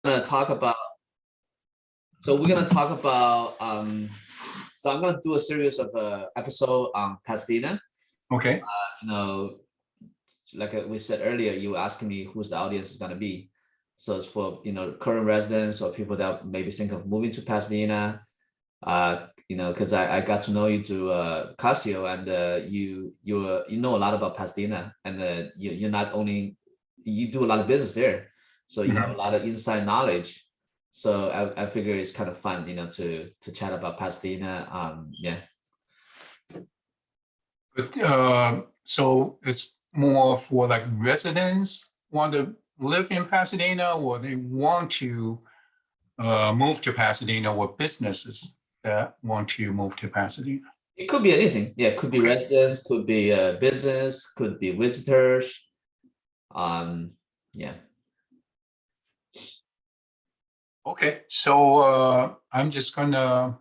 gonna talk about. So we're gonna talk about. So I'm gonna do a series of episode on Pasadena. Okay. You know, like we said earlier, you were asking me who's the audience is gonna be. So it's for current residents or people that maybe think of moving to Pasadena. Because I got to know you through Casio, and you know a lot about Pasadena, and you're not only you do a lot of business there, so you have a lot of inside knowledge. So I figure it's kind of fun, to chat about Pasadena. Yeah. But so it's more for like residents want to live in Pasadena, or they want to move to Pasadena, or businesses that want to move to Pasadena. It could be anything. Yeah, it could be residents, could be business, could be visitors. Yeah. Okay, so I'm just gonna.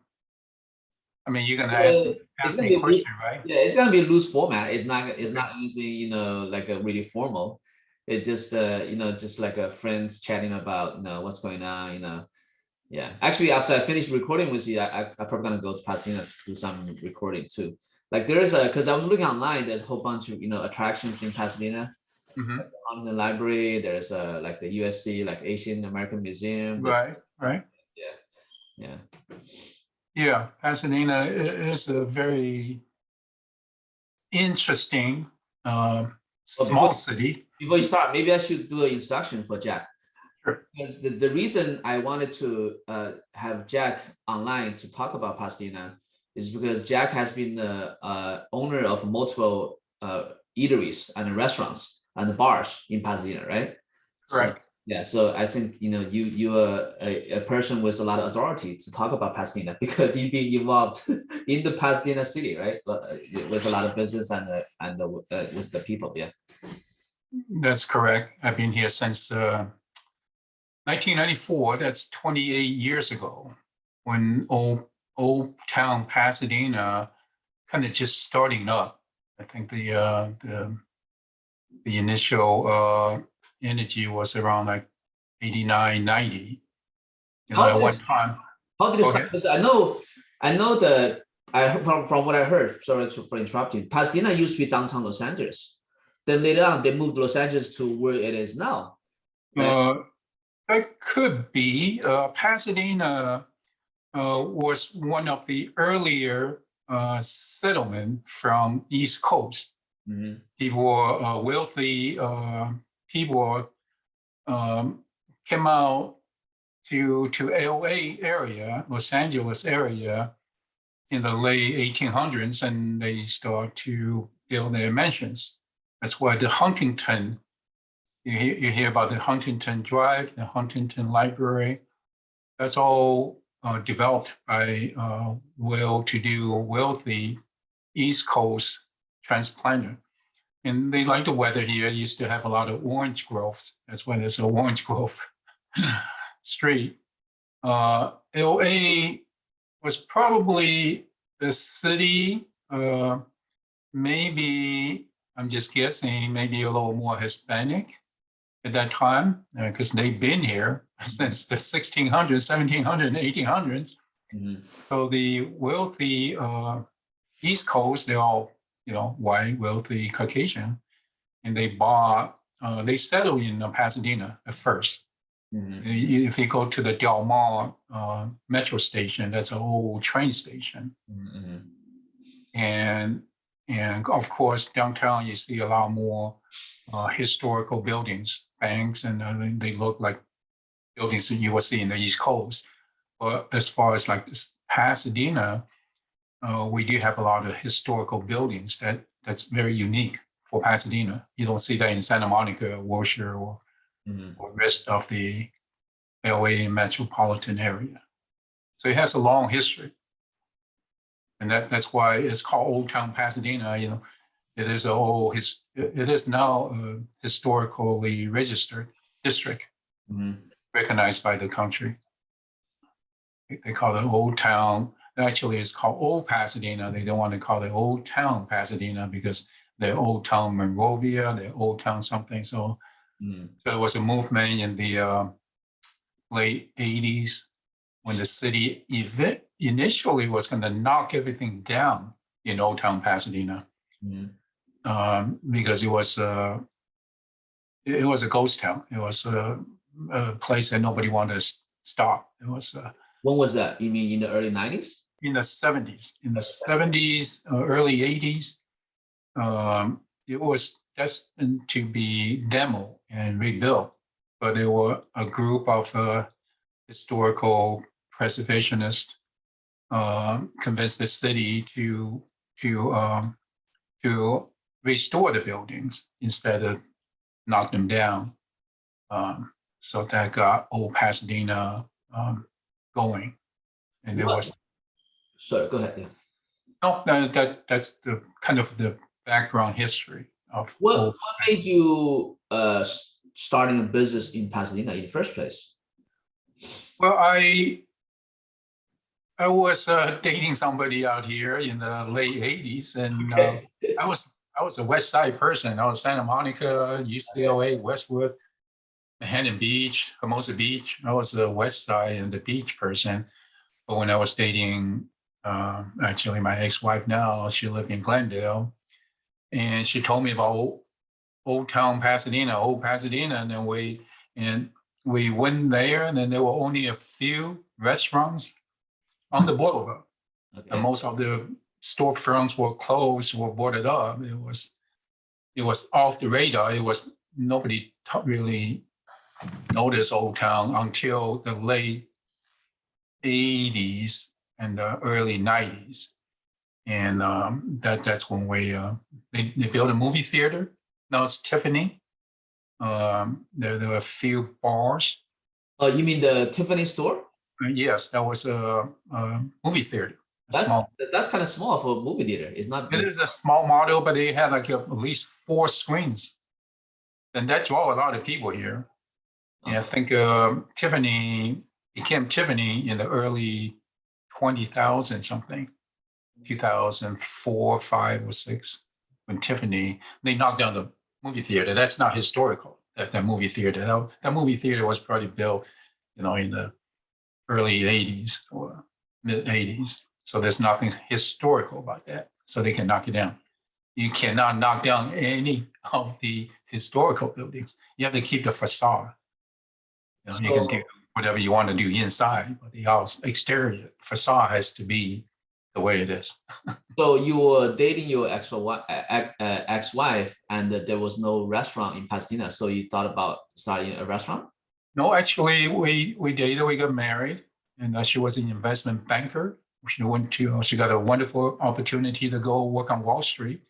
I mean, you're gonna ask me a question, right? Yeah, it's gonna be a loose format. It's not anything, like a really formal. It just just like a friends chatting about what's going on. Yeah, actually, after I finish recording with you, I'm probably gonna go to Pasadena to do some recording too. Like there's because I was looking online, there's a whole bunch of attractions in Pasadena. Like the Huntington Library, there's like the USC, like Asian American Museum. Right. Yeah. Yeah, Pasadena is a very interesting small city. Before you start, maybe I should do an introduction for Jack. Sure. Because the reason I wanted to have Jack online to talk about Pasadena is because Jack has been the owner of multiple eateries and restaurants and bars in Pasadena, right? Correct. So, yeah, so I think you are a person with a lot of authority to talk about Pasadena because you've been involved in the Pasadena city, right? With a lot of business and with the people, yeah. That's correct. I've been here since 1994. That's 28 years ago, when old town Pasadena kind of just starting up. I think the initial energy was around like 89, 90. At one time. How did it start? Because I know that from what I heard. Sorry for interrupting. Pasadena used to be downtown Los Angeles. Then later on, they moved Los Angeles to where it is now. Right? It could be. Pasadena was one of the earlier settlement from East Coast. People were wealthy. People came out to LA area, Los Angeles area, in the late 1800s, and they start to build their mansions. That's why the Huntington, you hear about the Huntington Drive, the Huntington Library. That's all developed by well-to-do, wealthy East Coast transplanter. And they like the weather here. It used to have a lot of orange groves. That's why there's an orange grove street. LA was probably the city, maybe, I'm just guessing, maybe a little more Hispanic at that time, because they've been here since the 1600s, 1700s, 1800s. So the wealthy East Coast, they're all, white, wealthy, Caucasian, and they settled in Pasadena at first. If you go to the Del Mar metro station, that's an old train station. And of course, downtown, you see a lot more historical buildings, banks, and they look like buildings that you will see in the East Coast. But as far as like Pasadena, we do have a lot of historical buildings that's very unique for Pasadena. You don't see that in Santa Monica, Wilshire, or rest of the LA metropolitan area. So it has a long history. And that's why it's called Old Town Pasadena. It is now a historically registered district, recognized by the country. They call it Old Town. Actually, it's called Old Pasadena. They don't want to call it Old Town Pasadena because they're Old Town Monrovia, they're Old Town something. So there was a movement in the late 80s, when the city initially was going to knock everything down in Old Town Pasadena, because it was a ghost town. It was a place that nobody wanted to stop. It was When was that? You mean in the early 90s? in the 70s. In the 70s, early 80s, it was destined to be demoed and rebuilt. But there were a group of historical preservationists convinced the city to restore the buildings instead of knock them down. So that got Old Pasadena going. And there was Sorry, go ahead. Yeah. no, that's the kind of the background history of What made you starting a business in Pasadena in the first place? Well, I was dating somebody out here in the late 80s, and Okay. I was a West Side person. I was Santa Monica, UCLA, Westwood, Manhattan Beach, Hermosa Beach. I was a West Side and the beach person. But when I was dating, actually my ex-wife now, she lived in Glendale, and she told me about Old Town Pasadena, Old Pasadena, and then we went there, and then there were only a few restaurants on the boulevard. Okay. And most of the storefronts were closed, were boarded up. It was off the radar. It was nobody really noticed Old Town until the late 80s and the early 90s. And that's when they built a movie theater. Now it's Tiffany. There were a few bars. Oh, you mean the Tiffany store? Yes, that was a movie theater. That's kind of small for a movie theater. It's not. It is a small model, but they had like at least 4 screens. And that drew a lot of people here. And I think Tiffany became Tiffany in the early 20,000 something, 2004, 5, or 6, when Tiffany, they knocked down the movie theater. That's not historical, that movie theater. That movie theater was probably built, in the early 80s or mid 80s. So there's nothing historical about that. So they can knock it down. You cannot knock down any of the historical buildings. You have to keep the facade. You can do whatever you want to do inside, but the exterior facade has to be the way it is. So you were dating your ex-wife, and there was no restaurant in Pasadena. So you thought about starting a restaurant? No, actually, we dated, we got married, and she was an investment banker. She got a wonderful opportunity to go work on Wall Street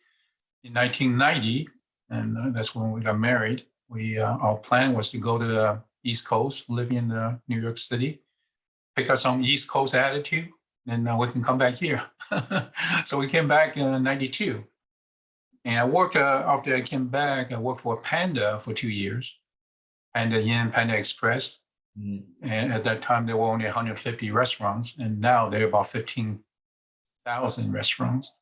in 1990, and that's when we got married. Our plan was to go to the East Coast, live in New York City, pick up some East Coast attitude, and we can come back here. So we came back in 92. And I worked, after I came back, I worked for Panda for 2 years, Panda Inn, Panda Express. And at that time, there were only 150 restaurants, and now there are about 15,000 restaurants.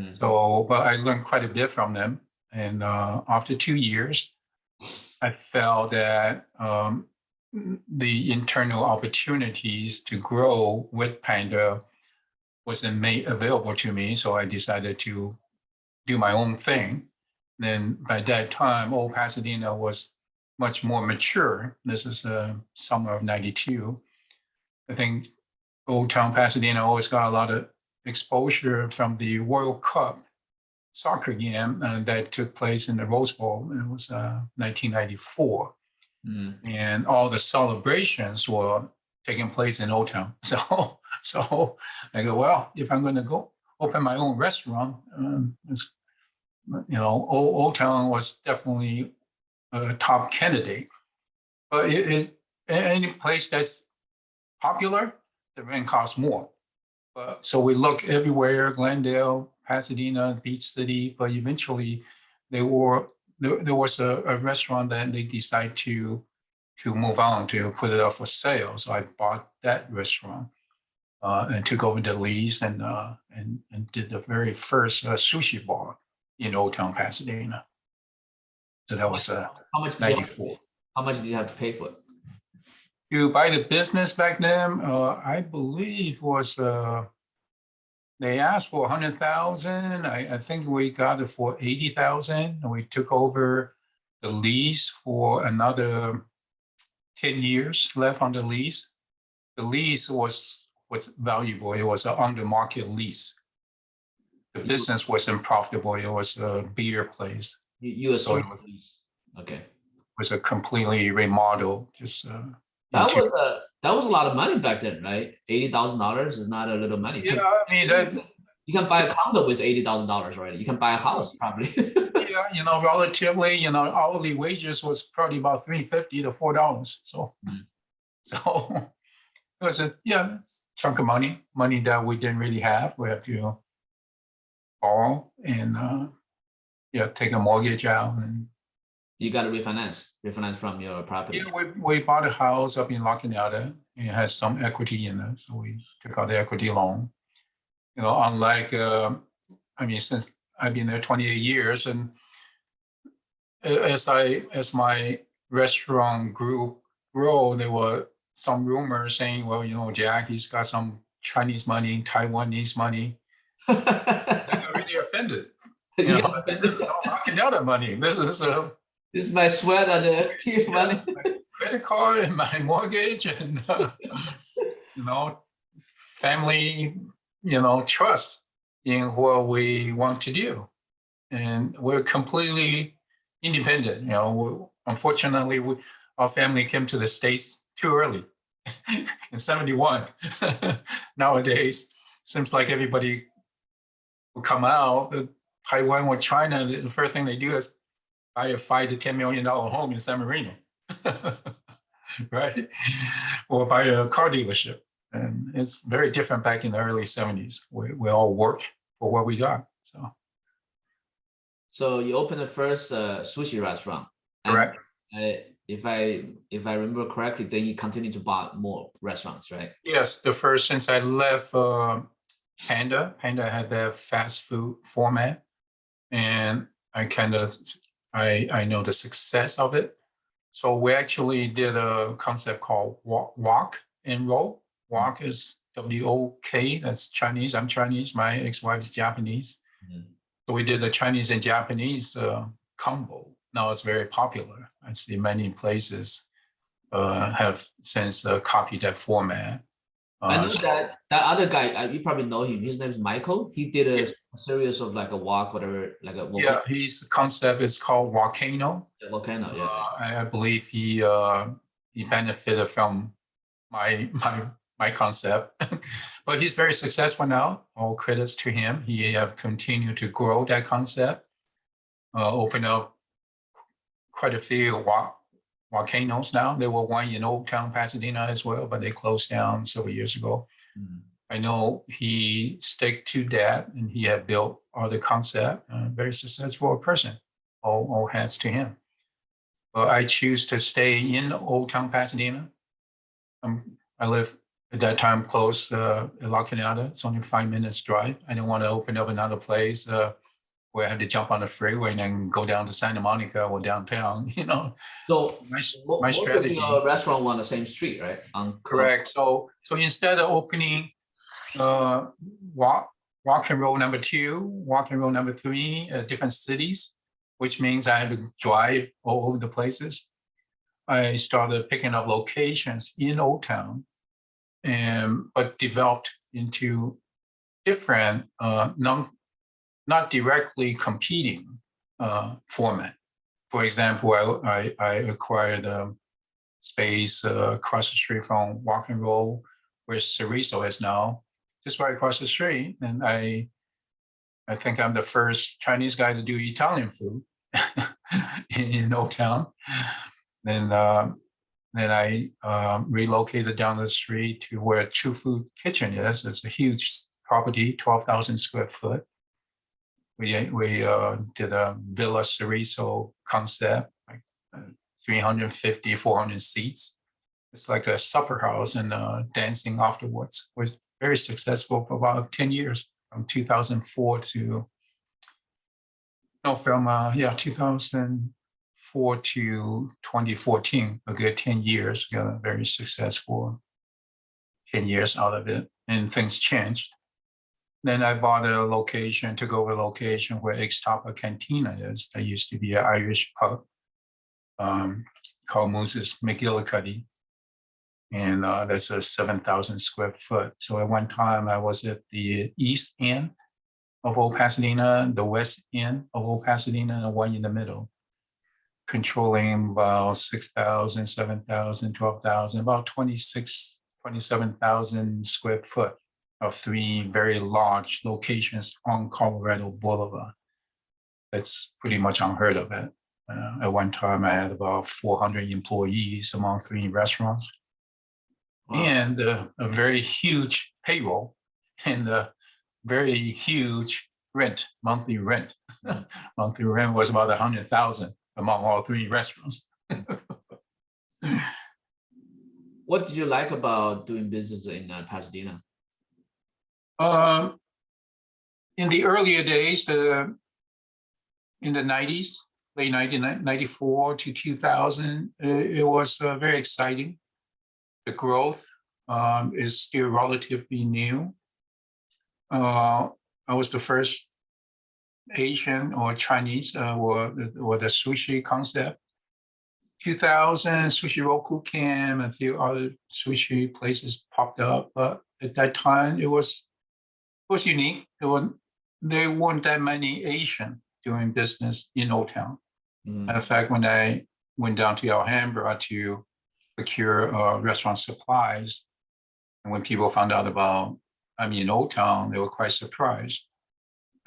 So, but I learned quite a bit from them. And after 2 years, I felt that the internal opportunities to grow with Panda wasn't made available to me. So I decided to do my own thing. Then by that time, Old Pasadena was much more mature. This is the summer of 92. I think Old Town Pasadena always got a lot of exposure from the World Cup soccer game that took place in the Rose Bowl. It was 1994. And all the celebrations were taking place in Old Town. So I go, well, if I'm going to go open my own restaurant, Old Town was definitely a top candidate. But any place that's popular, the rent costs more. So we look everywhere, Glendale, Pasadena, Beach City, but eventually there was a restaurant that they decided to move on, to put it up for sale. So I bought that restaurant and took over the lease and did the very first sushi bar in Old Town Pasadena. So that was How much did 94. How much did you have to pay for it? To buy the business back then, I believe was they asked for 100,000. I think we got it for 80,000, and we took over the lease for another 10 years left on the lease. The lease was valuable. It was an under market lease. The business wasn't profitable. It was a beer place. You So assume it was, okay. was a completely remodeled. Just That was a lot of money back then, right? $80,000 is not a little money. yeah. I mean that. You can buy a condo with $80,000 already. You can buy a house probably. Yeah, relatively, hourly wages was probably about $3.50 to $4. So, so it was a chunk of money that we didn't really have. We had to borrow and take a mortgage out, and You got to refinance from your property. we bought a house up in La Cañada. It has some equity in it, so we took out the equity loan. Unlike since I've been there 28 years, and as my restaurant grow, there were some rumors saying, well, Jack, he's got some Chinese money, Taiwanese money. I got really offended. This is all La Cañada money. This is my sweat and tear money. My credit card and my mortgage and family, trust in what we want to do. And we're completely independent. Unfortunately, our family came to the States too early in 71. Nowadays, seems like everybody will come out. Taiwan or China, the first thing they do is buy a $5 to $10 million home in San Marino, right? Or buy a car dealership. And it's very different back in the early 70s. We all work for what we got. So you opened the first sushi restaurant. Correct. If I remember correctly, then you continue to buy more restaurants, right? Yes, the first since I left Panda had that fast food format, and I know the success of it. So we actually did a concept called Wok and Roll. Wok is WOK. That's Chinese. I'm Chinese. My ex-wife is Japanese. So we did the Chinese and Japanese combo. Now it's very popular. I see many places have since copied that format. I know that other guy, you probably know him. His name is Michael. He did a series of like a wok, whatever, like a volcano. Yeah, his concept is called Volcano. Volcano, yeah. I believe he benefited from my concept, but he's very successful now. All credits to him. He have continued to grow that concept, open up quite a few volcanoes now. There were one in Old Town, Pasadena as well, but they closed down several years ago. I know he stuck to that, and he had built other concept. Very successful person. All hats to him. But I choose to stay in Old Town, Pasadena. I live at that time close to La Cañada. It's only 5 minutes drive. I don't want to open up another place where I had to jump on the freeway and then go down to Santa Monica or downtown. So my strategy. Most of your restaurant were on the same street, right? Correct. So instead of opening Walk and Roll number 2, Walk and Roll number 3 at different cities, which means I had to drive all over the places, I started picking up locations in Old Town, but developed into different, not directly competing format. For example, I acquired a space across the street from Walk and Roll, where Sorriso is now, just right across the street. And I think I'm the first Chinese guy to do Italian food in Old Town. Then I relocated down the street to where True Food Kitchen is. It's a huge property, 12,000 square foot. We did a Villa Sorriso concept, like 350, 400 seats. It's like a supper house and dancing afterwards. It was very successful for about 10 years, from 2004 to, no, from 2000. 2004 to 2014, a good 10 years, got a very successful 10 years out of it, and things changed. Then I bought a location, took over a location where Ixtapa Cantina is. That used to be an Irish pub called Moses McGillicuddy. And that's a 7,000 square foot. So at one time I was at the east end of Old Pasadena, the west end of Old Pasadena, and one in the middle, controlling about 6,000, 7,000, 12,000, about 26, 27,000 square foot of three very large locations on Colorado Boulevard. That's pretty much unheard of it. At one time, I had about 400 employees among three restaurants. Wow. And a very huge payroll and a very huge rent, monthly rent. Monthly rent was about 100,000 among all three restaurants. What did you like about doing business in Pasadena? In the earlier days, in the 90s, late 1994 to 2000, it was very exciting. The growth is still relatively new. I was the first Asian or Chinese or the sushi concept. 2000, Sushi Roku came, a few other sushi places popped up, but at that time it was unique. There weren't that many Asian doing business in Old Town. Matter of fact, when I went down to Alhambra to procure restaurant supplies, and when people found out about I'm in Old Town, they were quite surprised.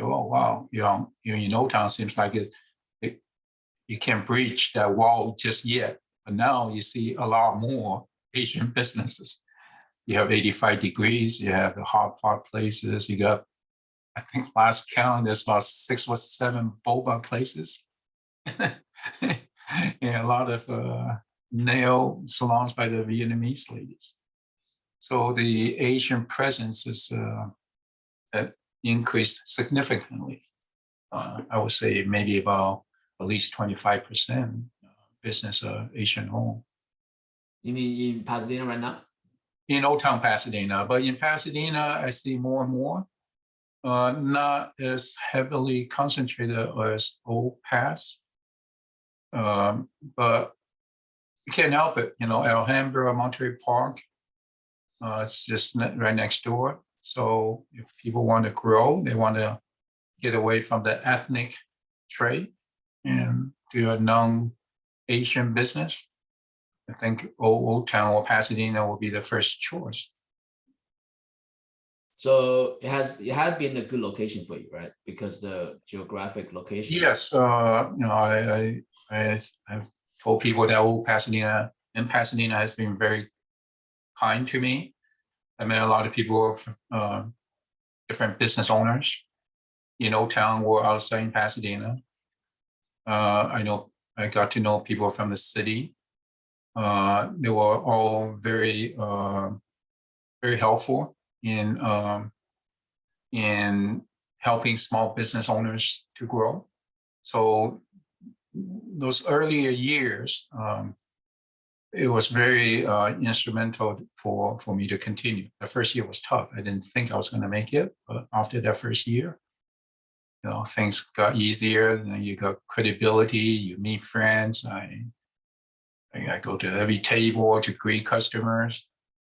Oh wow, in Old Town seems like you can't breach that wall just yet. But now you see a lot more Asian businesses. You have 85 degrees, you have the hot pot places, you got, I think last count, there's about 6 or 7 boba places. And a lot of nail salons by the Vietnamese ladies. So the Asian presence is increased significantly. I would say maybe about at least 25% business Asian owned. You mean in Pasadena right now? In Old Town Pasadena, but in Pasadena, I see more and more, not as heavily concentrated as Old Pas, but you can't help it. Alhambra, Monterey Park, it's just right next door. So if people want to grow, they want to get away from the ethnic trade and do a non-Asian business, I think Old Town or Pasadena will be the first choice. So it had been a good location for you, right? Because the geographic location. Yes, I've told people that Old Pasadena and Pasadena has been very kind to me. I met a lot of people, different business owners in Old Town or outside in Pasadena. I got to know people from the city. They were all very, very helpful in helping small business owners to grow. So those earlier years, it was very instrumental for me to continue. The first year was tough. I didn't think I was going to make it, but after that first year, things got easier. And you got credibility. You meet friends. I go to every table to greet customers.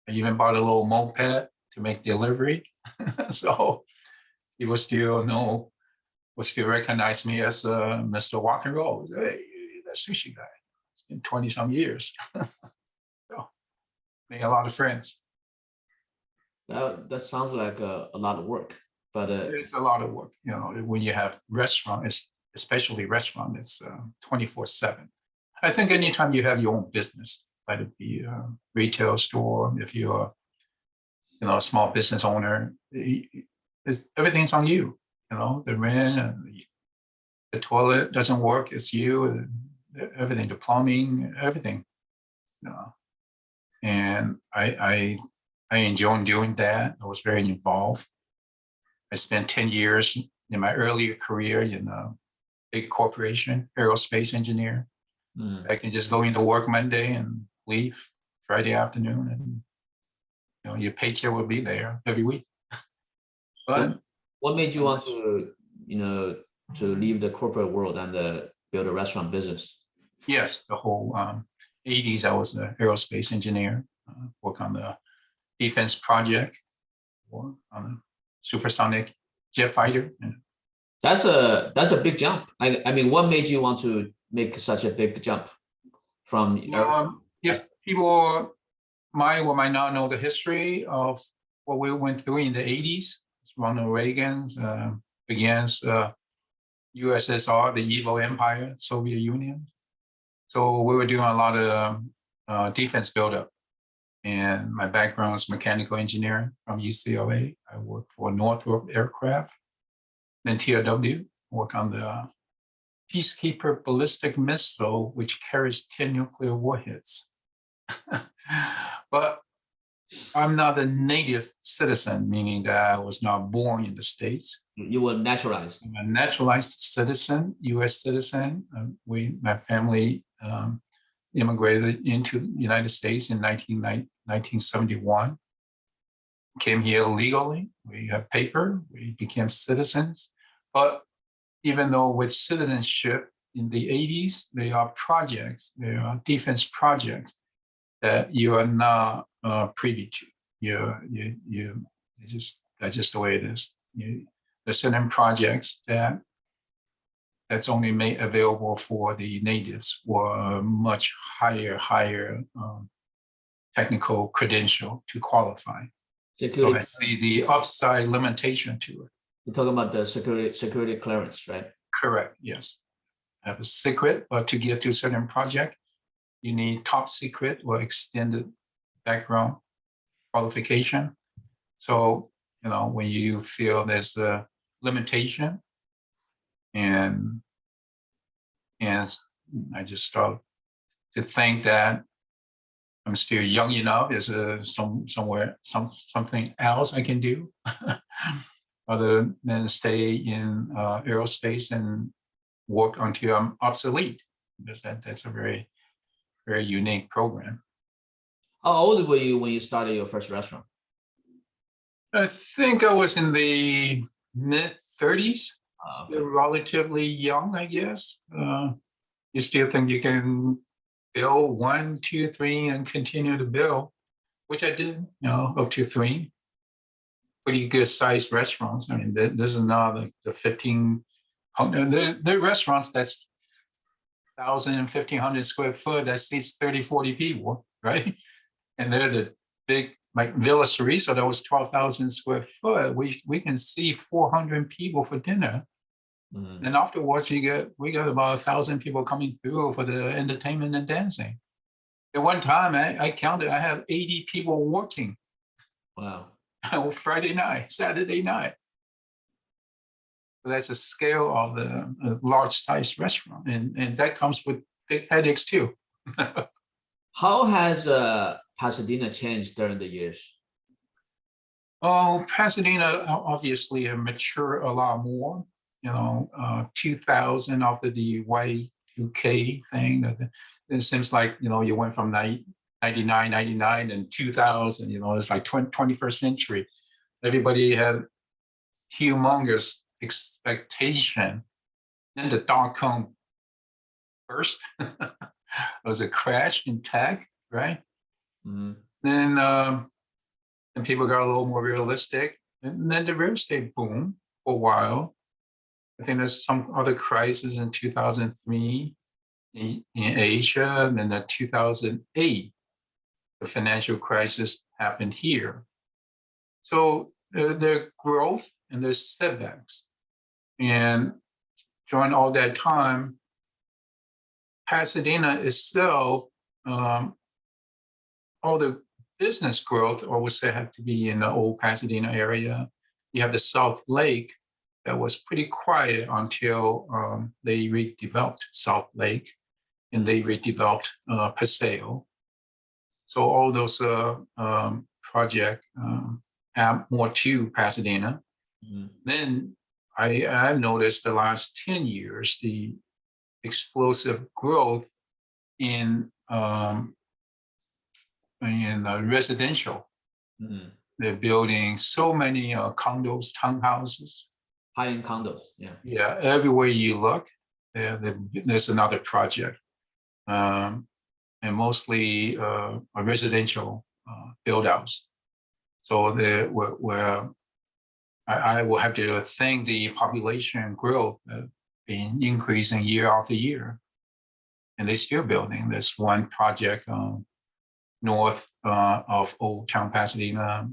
I even bought a little moped to make delivery. So people still recognize me as Mr. Rock and Roll. Hey, that sushi guy. It's been 20 some years. So made a lot of friends. That sounds like a lot of work, but it's a lot of work. When you have restaurant, especially restaurant, it's 24/7. I think anytime you have your own business, let it be a retail store, if you're a small business owner, everything's on you. The rent, and the toilet doesn't work, it's you. Everything, the plumbing, everything. And I enjoyed doing that. I was very involved. I spent 10 years in my earlier career in a big corporation, aerospace engineer. Mm. I can just go into work Monday and leave Friday afternoon, and your paycheck will be there every week. So But what made you want to, to leave the corporate world and build a restaurant business? yes, the whole 80s, I was an aerospace engineer, work on the defense project, or on a supersonic jet fighter. That's a big jump. I mean, what made you want to make such a big jump from If people might or might not know the history of what we went through in the 80s, Ronald Reagan against USSR, the evil empire, Soviet Union. So we were doing a lot of defense buildup. And my background is mechanical engineering from UCLA. I worked for Northrop Aircraft, then TRW, work on the Peacekeeper ballistic missile, which carries 10 nuclear warheads. But I'm not a native citizen, meaning that I was not born in the States. You were naturalized. I'm a naturalized citizen, US citizen. My family immigrated into the United States in 1971. Came here legally. We have paper. We became citizens. But even though with citizenship in the 80s, there are projects, there are defense projects that you are not privy to. That's just the way it is. There's certain projects that's only made available for the natives or much higher technical credential to qualify. So I see the upside limitation to it. You're talking about the security clearance, right? Correct, yes. I have a secret, but to get to a certain project, you need top secret or extended background qualification. So, when you feel there's a limitation, and I just start to think that I'm still young enough. Is something else I can do other than stay in aerospace and work until I'm obsolete? Because that's a very, very unique program. How old were you when you started your first restaurant? I think I was in the mid-30s. Still Okay. relatively young, I guess. You still think you can build 1, 2, 3 and continue to build, which I did, up to 3 pretty good sized restaurants. I mean, this is not like the 1,500, there are restaurants that's 1,000 and 1,500 square foot that seats 30, 40 people, right? And they're the big, like Villa Sorriso, that was 12,000 square foot. We can see 400 people for dinner. Mm-hmm. And afterwards, we got about 1,000 people coming through for the entertainment and dancing. At one time, I counted, I have 80 people working. Wow. Friday night, Saturday night. So that's the scale of the large size restaurant. And that comes with big headaches too. How has Pasadena changed during the years? Oh, Pasadena obviously matured a lot more. 2000 after the Y2K thing, it seems like, you went from 99 and 2000, it's like 21st century. Everybody had humongous expectation. Then the dot-com burst. It was a crash in tech, right? Mm-hmm. Then people got a little more realistic. And then the real estate boom for a while. I think there's some other crisis in 2003 in Asia, and then in 2008, the financial crisis happened here. So there's growth and there's setbacks. And during all that time, Pasadena itself, all the business growth, I would say, had to be in the old Pasadena area. You have the South Lake that was pretty quiet until they redeveloped South Lake and they redeveloped Paseo. So all those projects add more to Pasadena. Mm-hmm. Then I've noticed the last 10 years, the explosive growth in residential. Mhm. They're building so many condos, townhouses. High-end condos, yeah. Yeah, everywhere you look, there's another project, and mostly a residential build outs. So where I will have to think the population growth been increasing year after year, and they're still building. There's one project north of Old Town Pasadena.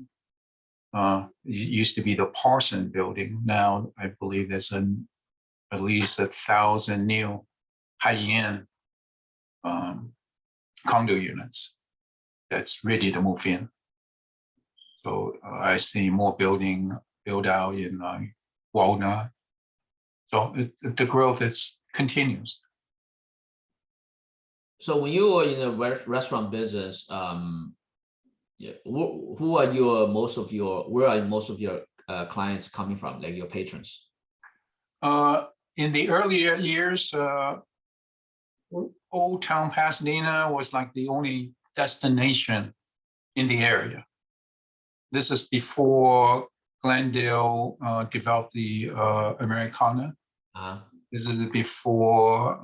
It used to be the Parson Building. Now I believe there's at least 1,000 new high-end condo units that's ready to move in. So I see more build out in Walnut. So the growth continues. So when you were in the restaurant business, yeah, who are where are most of your clients coming from, like your patrons? In the earlier years, Old Town Pasadena was like the only destination in the area. This is before Glendale developed the Americana. This is before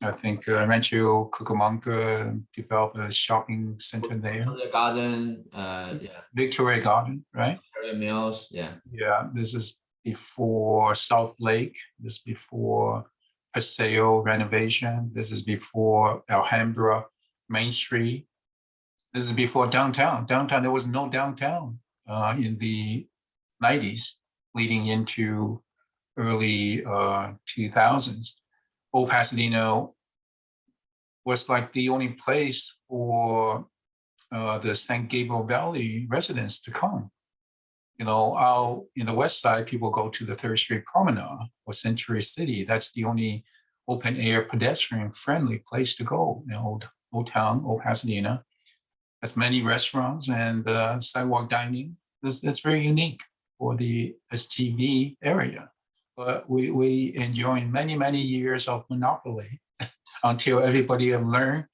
I think Rancho Cucamonga developed a shopping center there. Victoria Garden, yeah. Victoria Garden, right? Victoria Mills, yeah. Yeah, this is before South Lake. This is before Paseo renovation. This is before Alhambra Main Street. This is before downtown. Downtown, there was no downtown in the 90s, leading into early 2000s. Old Pasadena was like the only place for the San Gabriel Valley residents to come. You know, out in the west side, people go to the 3rd Street Promenade or Century City. That's the only open air pedestrian friendly place to go in old town, Old Pasadena. There's many restaurants and sidewalk dining. That's very unique for the STV area. But we enjoyed many years of monopoly until everybody have learned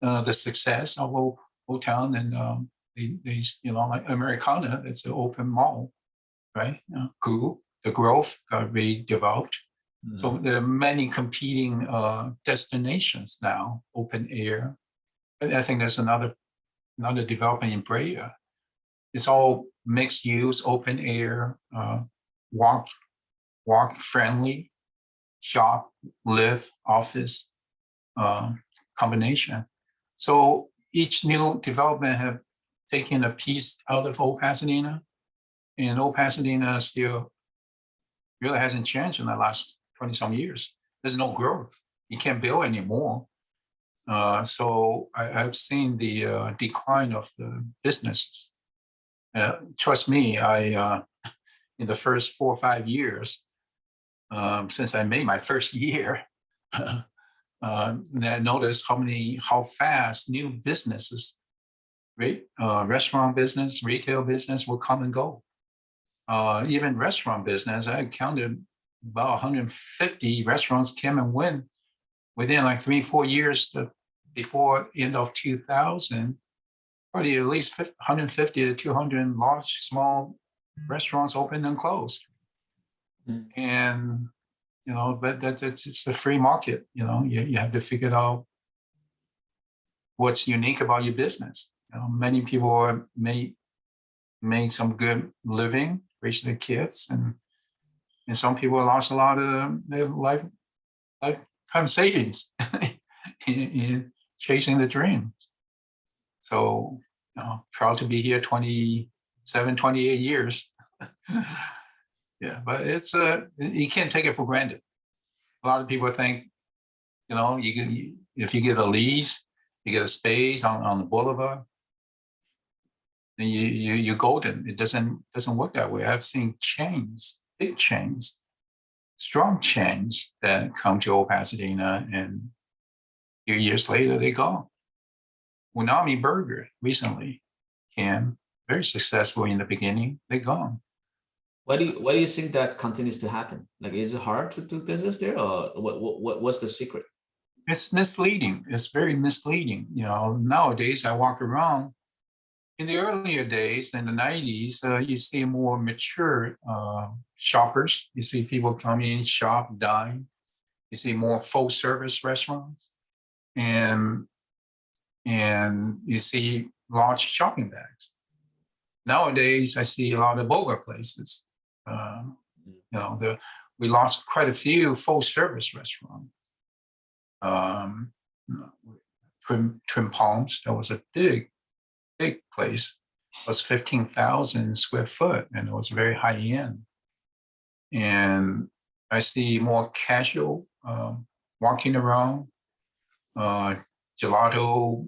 the success of Old Town and like Americana. It's an open mall, right? The Grove got redeveloped. So there are many competing destinations now, open air. I think there's another development in Brea. It's all mixed use, open air, walk friendly, shop, live, office combination. So each new development have taken a piece out of Old Pasadena, and Old Pasadena still really hasn't changed in the last 20 some years. There's no growth. You can't build anymore. So I've seen the decline of the businesses. Trust me, in the first 4 or 5 years, since I made my first year, and I noticed how fast new businesses, restaurant business, retail business will come and go. Even restaurant business, I counted about 150 restaurants came and went within like 3-4 years before end of 2000. Probably at least 150 to 200 large, small restaurants opened and closed. And but it's a free market. You have to figure out what's unique about your business. Many people made some good living, raised their kids, and some people lost a lot of their lifetime savings in chasing the dream. So, proud to be here 27, 28 years. Yeah, but it's you can't take it for granted. A lot of people think, if you get a lease, you get a space on the boulevard, then you're golden. It doesn't work that way. I've seen chains, big chains, strong chains that come to Old Pasadena, and a few years later they go. Unami Burger recently came, very successful in the beginning. They're gone. Why do you think that continues to happen? Like, is it hard to do business there, or what's the secret? it's misleading. It's very misleading. You know, nowadays I walk around. In the earlier days, in the 90s, you see more mature shoppers. You see people come in, shop, dine. You see more full service restaurants, and you see large shopping bags. Nowadays, I see a lot of boga places. We lost quite a few full service restaurants. Twin Palms, that was a big place. It was 15,000 square foot, and it was very high end. And I see more casual walking around, gelato,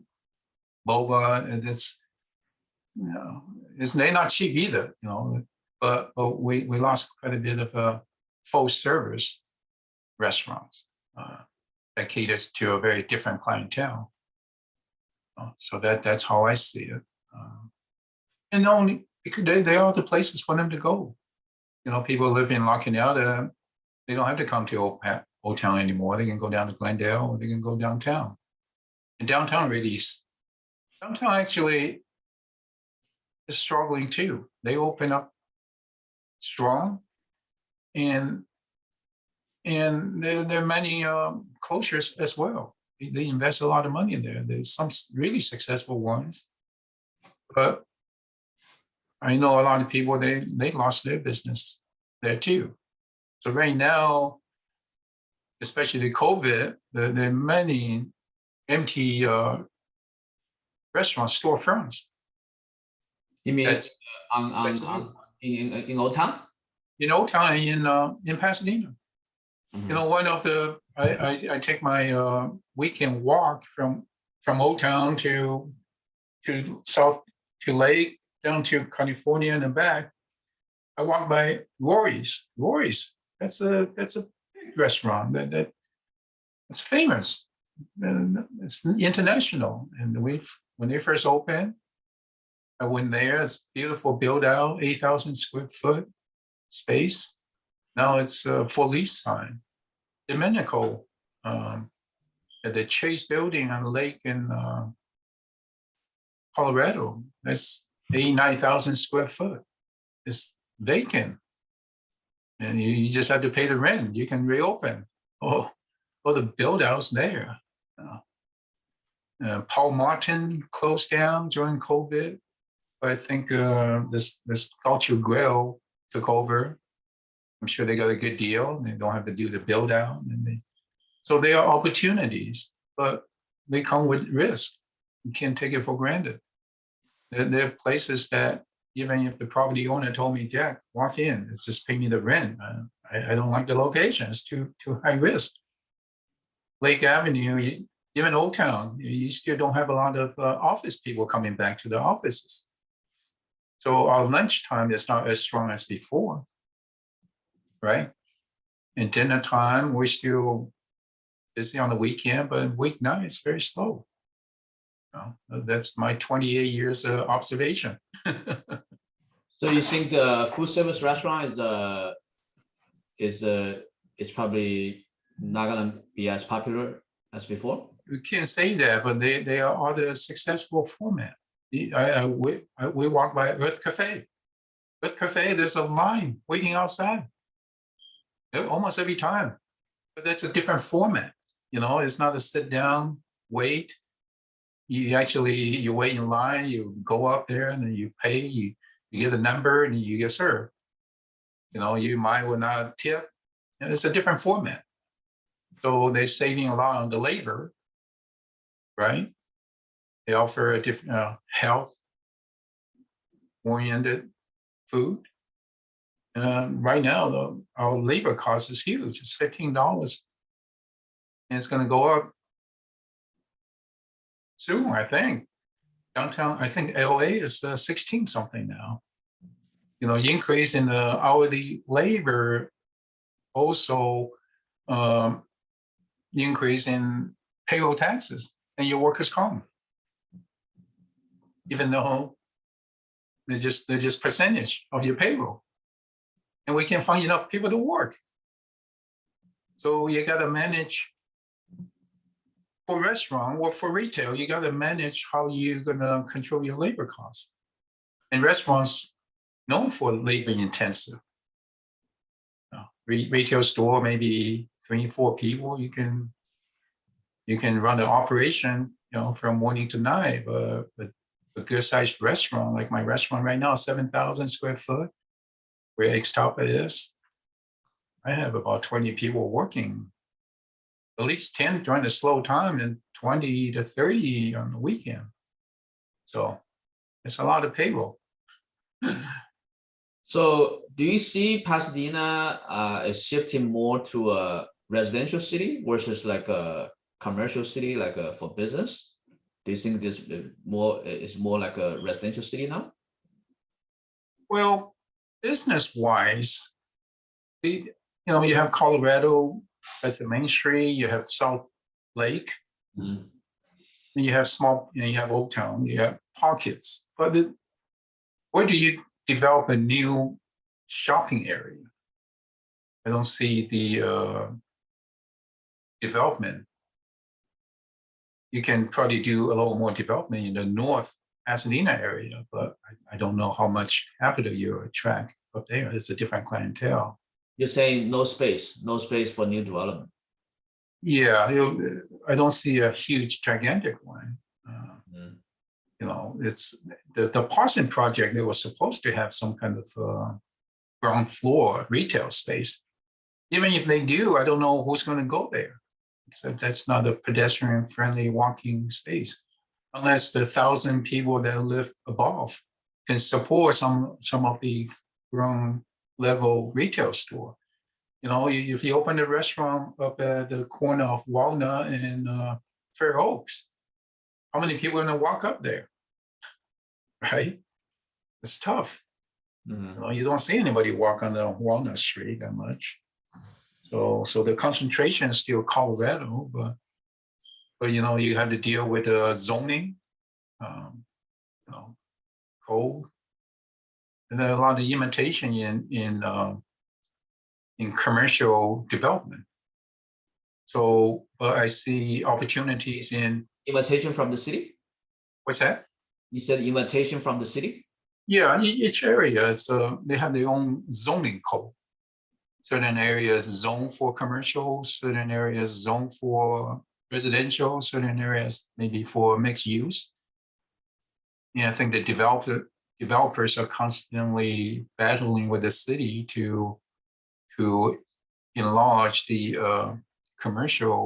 boba, and they're not cheap either, but we lost quite a bit of full service restaurants that caters to a very different clientele. So that's how I see it. And only because they are the places for them to go. People live in La Cañada, they don't have to come to Old Town anymore. They can go down to Glendale, or they can go downtown. And downtown actually is struggling too. They open up strong, and there are many closures as well. They invest a lot of money in there. There's some really successful ones, but I know a lot of people, they lost their business there too. So right now, especially the COVID, there are many empty restaurant storefronts. You mean That's in Old Town? In Old Town, in Pasadena. One of the I take my weekend walk from Old Town to South to Lake, down to California and back. I walk by Rory's. That's a big restaurant that's famous. It's international. And when they first opened, I went there. It's beautiful build out, 8,000 square foot space. Now it's for lease sign. Domenico, at the Chase building on the lake in Colorado, that's 89,000 square foot. It's vacant. And you just have to pay the rent. You can reopen. The build outs there. Paul Martin closed down during COVID. I think this Culture Grill took over. I'm sure they got a good deal. They don't have to do the build out. So there are opportunities, but they come with risk. You can't take it for granted. There are places that even if the property owner told me, Jack, walk in, just pay me the rent. I don't like the location. It's too high risk. Lake Avenue, even Old Town, you still don't have a lot of office people coming back to the offices. So our lunchtime is not as strong as before, right? And dinner time, we're still busy on the weekend, but weeknight it's very slow. That's my 28 years of observation. So you think the food service restaurant is probably not gonna be as popular as before? We can't say that, but they are other successful format. We walk by Earth Cafe. Earth Cafe, there's a line waiting outside almost every time, but that's a different format. It's not a sit down, wait. You wait in line, you go up there and then you pay, you get a number and you get served. You might or not tip. And it's a different format. So they're saving a lot on the labor, right? They offer a different health-oriented food. Right now, our labor cost is huge. It's $15, and it's going to go up soon, I think. Downtown, I think LA is 16 something now. Increase in the hourly labor, also increase in payroll taxes and your workers' comp. Even though they're just percentage of your payroll. And we can't find enough people to work. So you got to manage for restaurant or for retail, you got to manage how you're gonna control your labor costs. And restaurants known for labor intensive. Retail store, maybe 3-4 people, you can run the operation, from morning to night. But a good sized restaurant, like my restaurant right now, 7,000 square foot, where Ixtapa is, I have about 20 people working, at least 10 during the slow time and 20 to 30 on the weekend. So it's a lot of payroll. So do you see Pasadena is shifting more to a residential city versus like a commercial city, like for business? Do you think this is more like a residential city now? Well, business wise, you have Colorado, that's the Main Street, you have South Lake, Mhm. and you have you have Old Town, you have pockets. But where do you develop a new shopping area? I don't see the development. You can probably do a little more development in the North Pasadena area, but I don't know how much capital you attract up there. It's a different clientele. You're saying no space for new development. Yeah, I don't see a huge, gigantic one. It's the Parson project. They were supposed to have some kind of ground floor retail space. Even if they do, I don't know who's going to go there. So that's not a pedestrian-friendly walking space, unless the 1,000 people that live above can support some of the ground level retail store. If you open a restaurant up at the corner of Walnut and Fair Oaks, how many people are going to walk up there? Right? It's tough. Mhm. You don't see anybody walk on the Walnut Street that much. So the concentration is still Colorado, but you have to deal with zoning, code, and there are a lot of imitation in commercial development. So I see opportunities in. Imitation from the city? What's that? You said imitation from the city? Yeah, each area they have their own zoning code. Certain areas zoned for commercial, certain areas zoned for residential, certain areas maybe for mixed use. I think the developers are constantly battling with the city to enlarge the commercial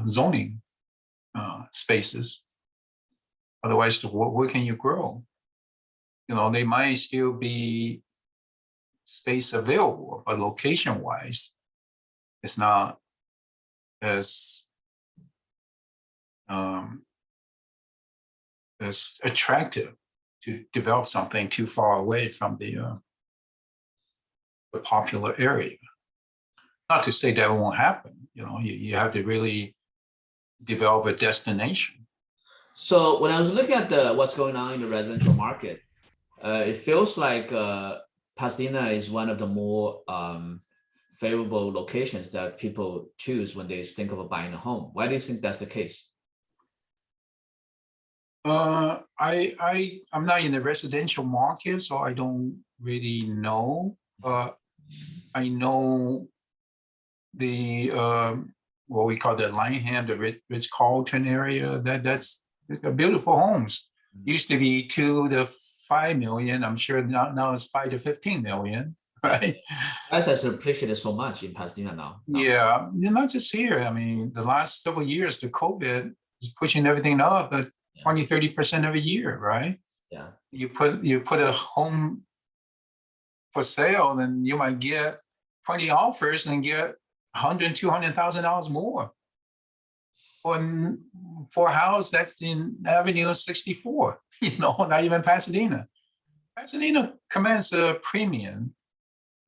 zoning spaces. Otherwise, where can you grow? They might still be space available, but location-wise, it's not as attractive to develop something too far away from the popular area. Not to say that won't happen. You have to really develop a destination. So when I was looking at what's going on in the residential market, it feels like Pasadena is one of the more favorable locations that people choose when they think of buying a home. Why do you think that's the case? I'm not in the residential market, so I don't really know. I know the what we call the Lineham, the Ritz-Carlton area. That's beautiful homes. Used to be 2 to 5 million. I'm sure now it's 5 to 15 million. Right. That's appreciated so much in Pasadena now. Yeah, not just here. I mean, the last several years, the COVID is pushing everything up, but 20-30% of a year, right? Yeah. You put a home for sale, then you might get 20 offers and get $100,000-$200,000 more for a house that's in Avenue 64. Not even Pasadena. Pasadena commands a premium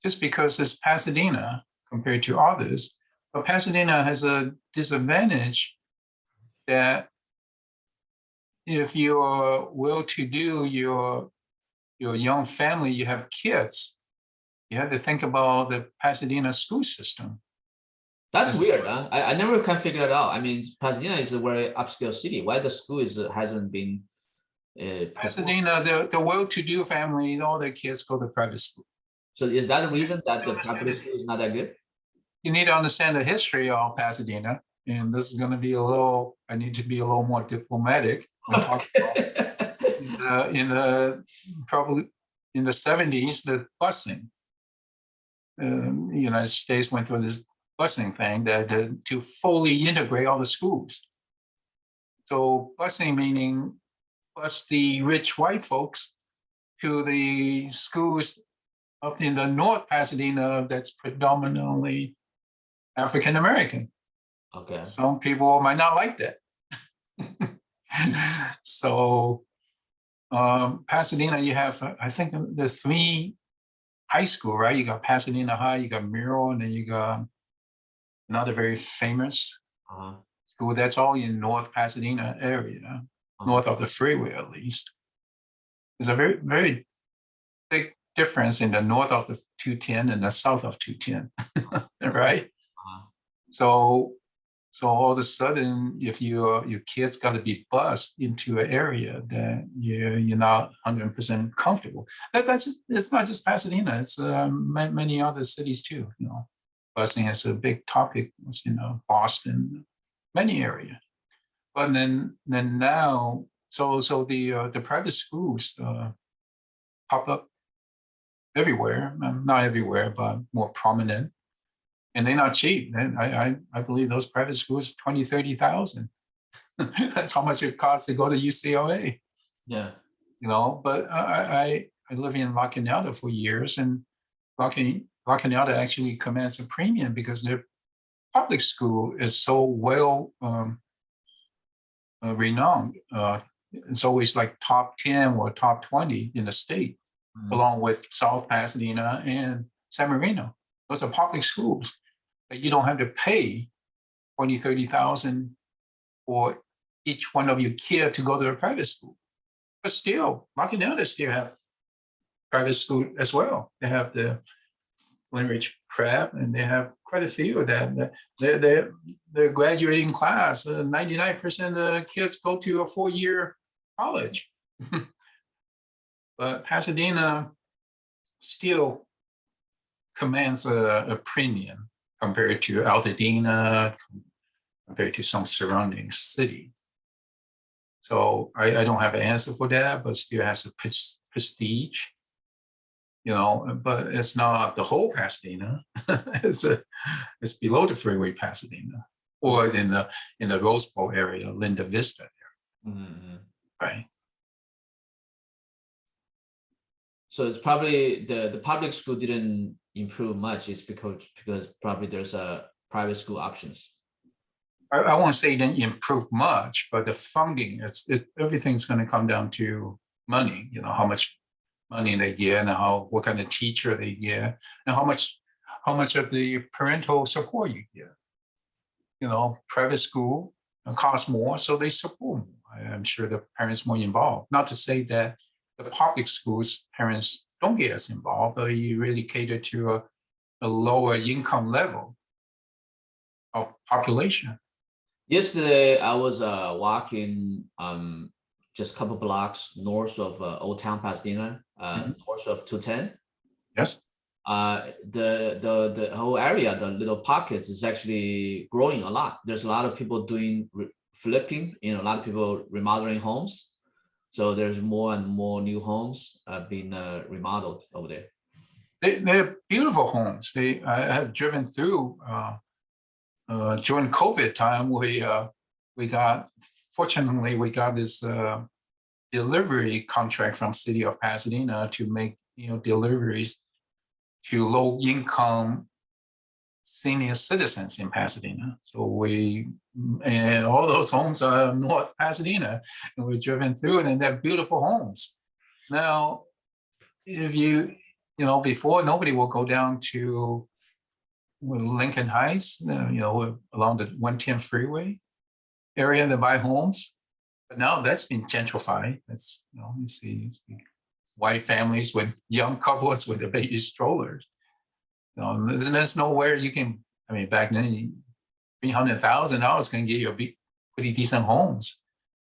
just because it's Pasadena compared to others. But Pasadena has a disadvantage that if you're well-to-do, you're a young family, you have kids, you have to think about the Pasadena school system. That's It's- weird. Huh? I never can figure it out. I mean, Pasadena is a very upscale city. Why the school hasn't been Pasadena, the well-to-do family, all their kids go to private school. So is that the reason that the public school is not that good? You need to understand the history of Pasadena, and this is going to be a little. I need to be a little more diplomatic. In the probably in the 70s, the busing. The United States went through this busing thing that to fully integrate all the schools. So busing meaning bus the rich white folks to the schools up in the North Pasadena that's predominantly African American. Okay. Some people might not like that. So Pasadena, you have, I think there's 3 high school, right? You got Pasadena High, you got Merrill, and then you got another very famous school. That's all in North Pasadena area, north of the freeway at least. There's a very, very big difference in the north of the 210 and the south of 210, right? So all of a sudden, if your kids got to be bused into an area that you're not 100% comfortable, it's not just Pasadena; it's many other cities too. Busing is a big topic. It's, Boston, many areas. But then now, so the private schools pop up everywhere, not everywhere, but more prominent. And they're not cheap. And I believe those private schools, 20, 30,000. That's how much it costs to go to UCLA. Yeah. But I live in La Cañada for years, and La Cañada actually commands a premium because their public school is so well renowned. It's always like top 10 or top 20 in the state, along with South Pasadena and San Marino. Those are public schools that you don't have to pay 20, 30,000 for each one of your kids to go to a private school. But still, La Cañada still have private school as well. They have the Flintridge Prep, and they have quite a few of that. Their graduating class, 99% of the kids go to a 4-year college. But Pasadena still commands a premium compared to Altadena, compared to some surrounding city. So I don't have an answer for that, but still has a prestige. But it's not the whole Pasadena. It's below the freeway Pasadena, or in the Rose Bowl area, Linda Vista area, right? So it's probably the public school didn't improve much. It's because probably there's a private school options. I won't say it didn't improve much, but the funding, everything's going to come down to money. How much money they get, and what kind of teacher they get, and how much of the parental support you get. Private school costs more, so they support more. I'm sure the parents more involved. Not to say that the public schools parents don't get as involved, or you really cater to a lower income level of population. Yesterday, I was walking just a couple blocks north of Old Town Pasadena, north of 210. Yes. The whole area, the little pockets, is actually growing a lot. There's a lot of people doing flipping, a lot of people remodeling homes. So there's more and more new homes being remodeled over there. They're beautiful homes. I have driven through during COVID time. Fortunately, we got this delivery contract from City of Pasadena to make deliveries to low income senior citizens in Pasadena. So and all those homes are North Pasadena, and we've driven through it, and they're beautiful homes. Now, if before, nobody will go down to Lincoln Heights, along the 110 freeway area to buy homes. But now that's been gentrified. That's, you see white families with young couples with the baby strollers. There's nowhere you can, back then $300,000 can get you pretty decent homes.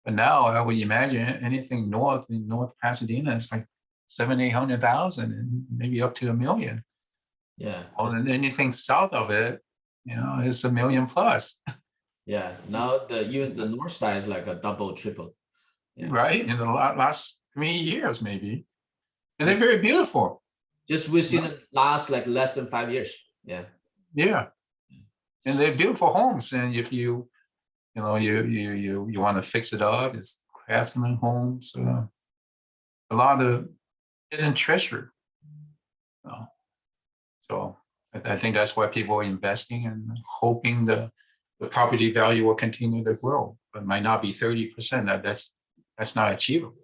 But now I would imagine anything in North Pasadena is like 700,000, 800,000, and maybe up to $1 million. Yeah. And anything south of it, it's $1 million plus. Yeah. Now even the north side is like a double, triple. Yeah. Right? In the last 3 years, maybe. And they're very beautiful. Just within the last like less than 5 years. Yeah. Yeah. And they're beautiful homes. And if you want to fix it up, it's craftsman homes. A lot of hidden treasure. So I think that's why people are investing and hoping the property value will continue to grow, but it might not be 30%. That's not achievable.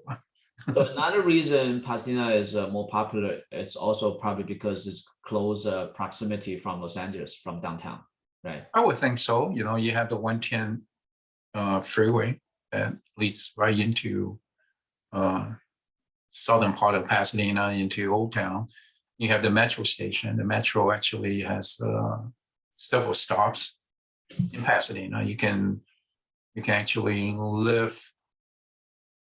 So another reason Pasadena is more popular, it's also probably because it's close proximity from Los Angeles, from downtown, right? I would think so. You have the 110 freeway that leads right into southern part of Pasadena into Old Town. You have the metro station. The metro actually has several stops in Pasadena. You can actually live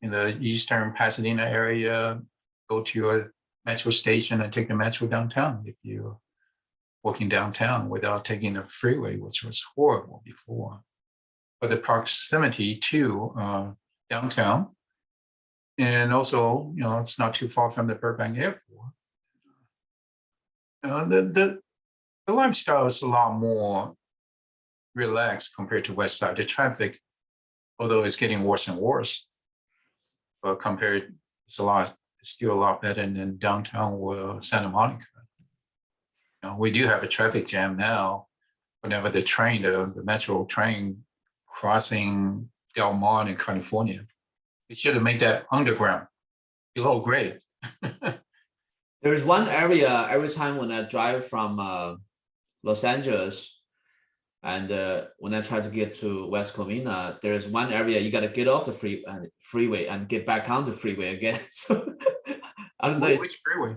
in the eastern Pasadena area, go to a metro station and take the metro downtown if you're working downtown without taking the freeway, which was horrible before. But the proximity to downtown, and also, it's not too far from the Burbank Airport. The lifestyle is a lot more relaxed compared to West Side. The traffic, although it's getting worse and worse, but compared, it's still a lot better than downtown or Santa Monica. We do have a traffic jam now. Whenever the metro train crossing Del Mar in California, it should have made that underground below grade. There's one area every time when I drive from Los Angeles and when I try to get to West Covina, there's one area you got to get off the freeway and get back on the freeway again. So I don't know. Which freeway?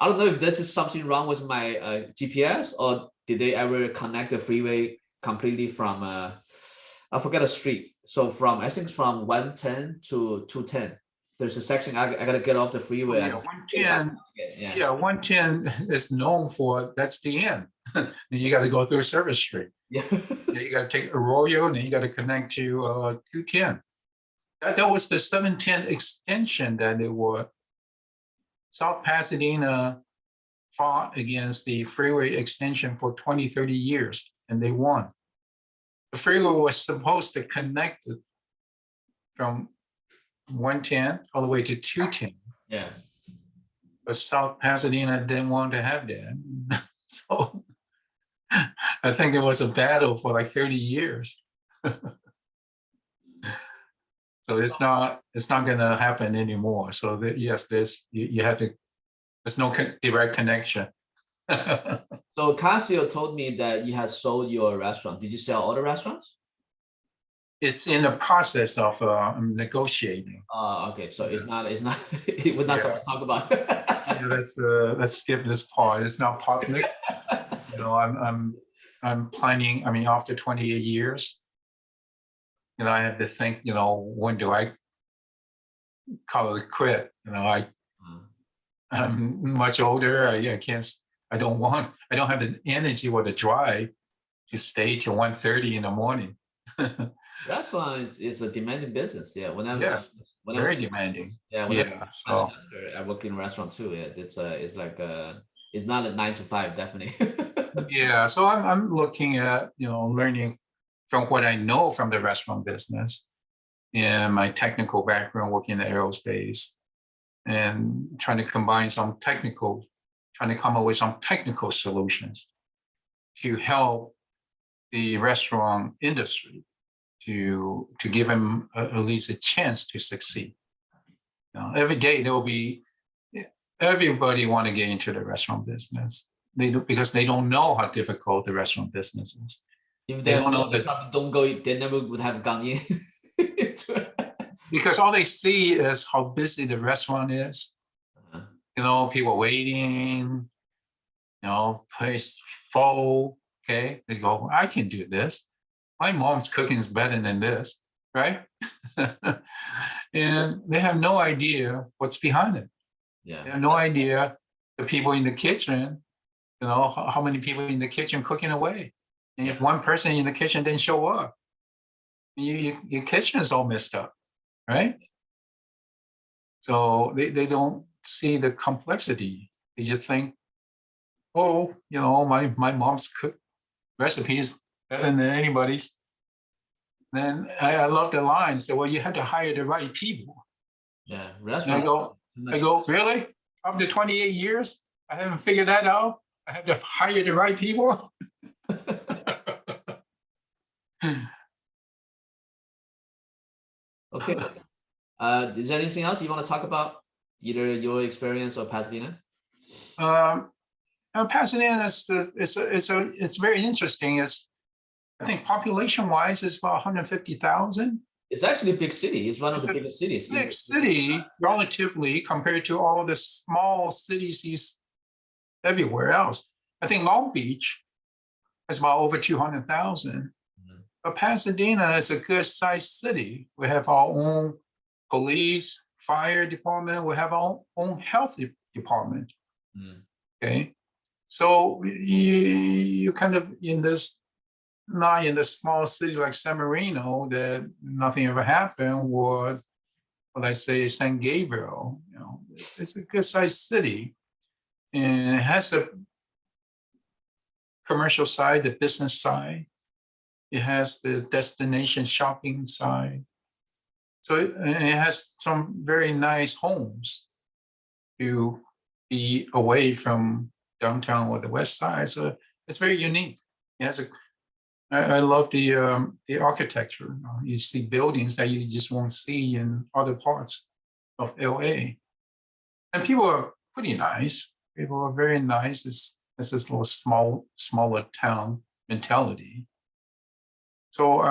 I don't know if that's just something wrong with my GPS, or did they ever connect the freeway completely from I forget the street. So I think from 110 to 210. There's a section I gotta get off the freeway. Yeah, 110. Yeah, 110 is known for that's the end. Then you got to go through Service Street. Yeah. You got to take Arroyo, and then you got to connect to 210. That was the 710 extension that they were. South Pasadena fought against the freeway extension for 20, 30 years, and they won. The freeway was supposed to connect it from 110 all the way to 210. Yeah. But South Pasadena didn't want to have that. So I think it was a battle for like 30 years. So it's not going to happen anymore. So yes, there's no direct connection. So Casio told me that you had sold your restaurant. Did you sell all the restaurants? It's in the process of negotiating. Oh, okay. So it's not we're not supposed to talk about it. Yeah, let's skip this part. It's not public. I'm planning, after 28 years, I have to think, when do I call it quit? I'm much older. I don't have the energy or the drive to stay till 1:30 in the morning. Restaurant is a demanding business. Yeah. Very demanding. Yeah. I work in a restaurant too. Yeah. It's like it's not a 9 to 5, definitely. Yeah. So I'm looking at, learning from what I know from the restaurant business and my technical background working in the aerospace, and trying to come up with some technical solutions to help the restaurant industry to give them at least a chance to succeed. Every day there will be, everybody want to get into the restaurant business because they don't know how difficult the restaurant business is. If they don't know, they probably don't go. They never would have gone in. Because all they see is how busy the restaurant is. People waiting. Place full. Okay, they go, I can do this. my mom's cooking is better than this, right? And they have no idea what's behind it. Yeah. They have no idea the people in the kitchen, how many people in the kitchen cooking away. And if one person in the kitchen didn't show up, your kitchen is all messed up, right? So they don't see the complexity. They just think, oh, my mom's cook recipes better than anybody's. Then I love the line. So, well, you have to hire the right people. Yeah. And Restaurant. I go, really? After 28 years, I haven't figured that out. I have to hire the right people. Okay. Is there anything else you want to talk about? Either your experience or Pasadena? Pasadena it's very interesting. I think population-wise, it's about 150,000. It's actually a big city. It's one of the biggest cities. Big city, relatively, compared to all the small cities everywhere else. I think Long Beach is about over 200,000. But Pasadena is a good-sized city. We have our own police, fire department. We have our own health department. Okay, so you kind of not in the small city like San Marino that nothing ever happened, was what I say San Gabriel. It's a good-sized city, and it has the commercial side, the business side. It has the destination shopping side. So it has some very nice homes to be away from downtown or the west side. So it's very unique. It has I love the architecture. You see buildings that you just won't see in other parts of LA. And people are pretty nice. People are very nice. It's this little smaller town mentality. So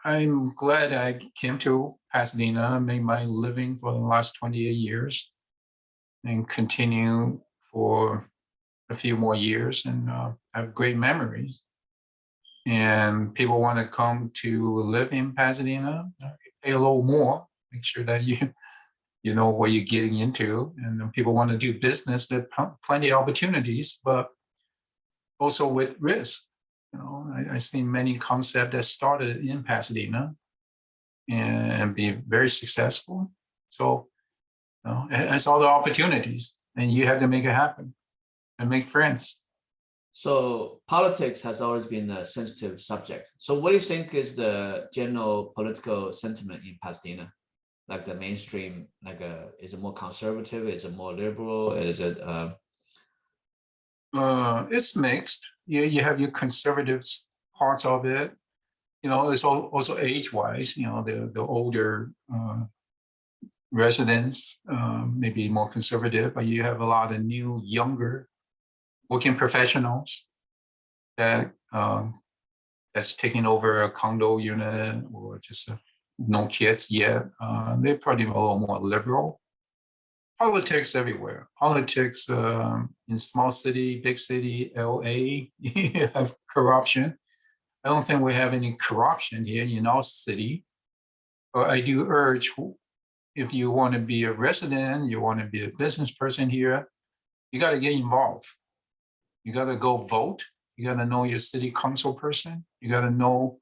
I'm glad I came to Pasadena, made my living for the last 28 years, and continue for a few more years, and have great memories. And people want to come to live in Pasadena, pay a little more, make sure that you know what you're getting into. And then people want to do business, there are plenty of opportunities, but also with risk. I've seen many concepts that started in Pasadena and be very successful. So it's all the opportunities, and you have to make it happen and make friends. So politics has always been a sensitive subject. So what do you think is the general political sentiment in Pasadena? Like the mainstream, is it more conservative? Is it more liberal? Is it? It's mixed. You have your conservative parts of it. It's also age-wise. The older residents maybe more conservative, but you have a lot of new, younger working professionals that that's taking over a condo unit or just no kids yet. They're probably a little more liberal. Politics everywhere. Politics in small city, big city, LA, you have corruption. I don't think we have any corruption here in our city. But I do urge, if you want to be a resident, you want to be a business person here, you got to get involved. You got to go vote. You got to know your city council person. You got to know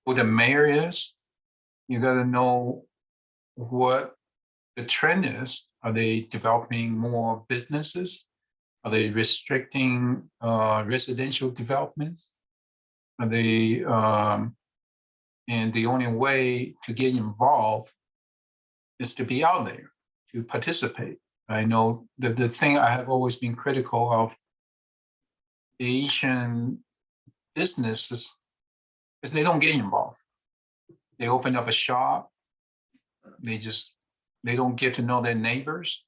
who the mayor is. You got to know what the trend is. Are they developing more businesses? Are they restricting residential developments? Are they, and the only way to get involved is to be out there, to participate. I know that the thing I have always been critical of Asian businesses is they don't get involved. They open up a shop, they don't get to know their neighbors.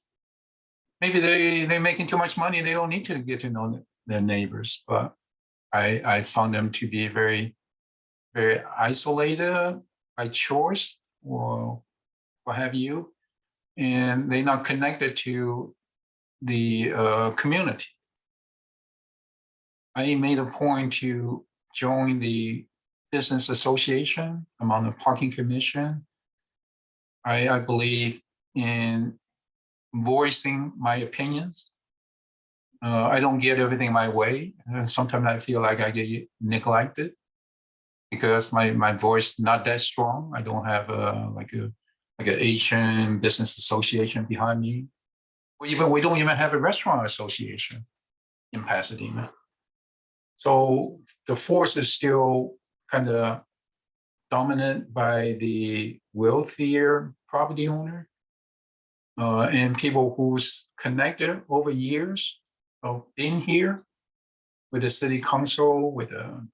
Maybe they're making too much money, they don't need to get to know their neighbors, but I found them to be very, very isolated by choice or what have you, and they're not connected to the community. I made a point to joined the business association. I'm on the parking commission. I believe in voicing my opinions. I don't get everything my way. Sometimes I feel like I get neglected because my voice not that strong. I don't have like an Asian business association behind me. We don't even have a restaurant association in Pasadena. So the force is still kind of dominant by the wealthier property owner and people who's connected over years of being here with the city council, with the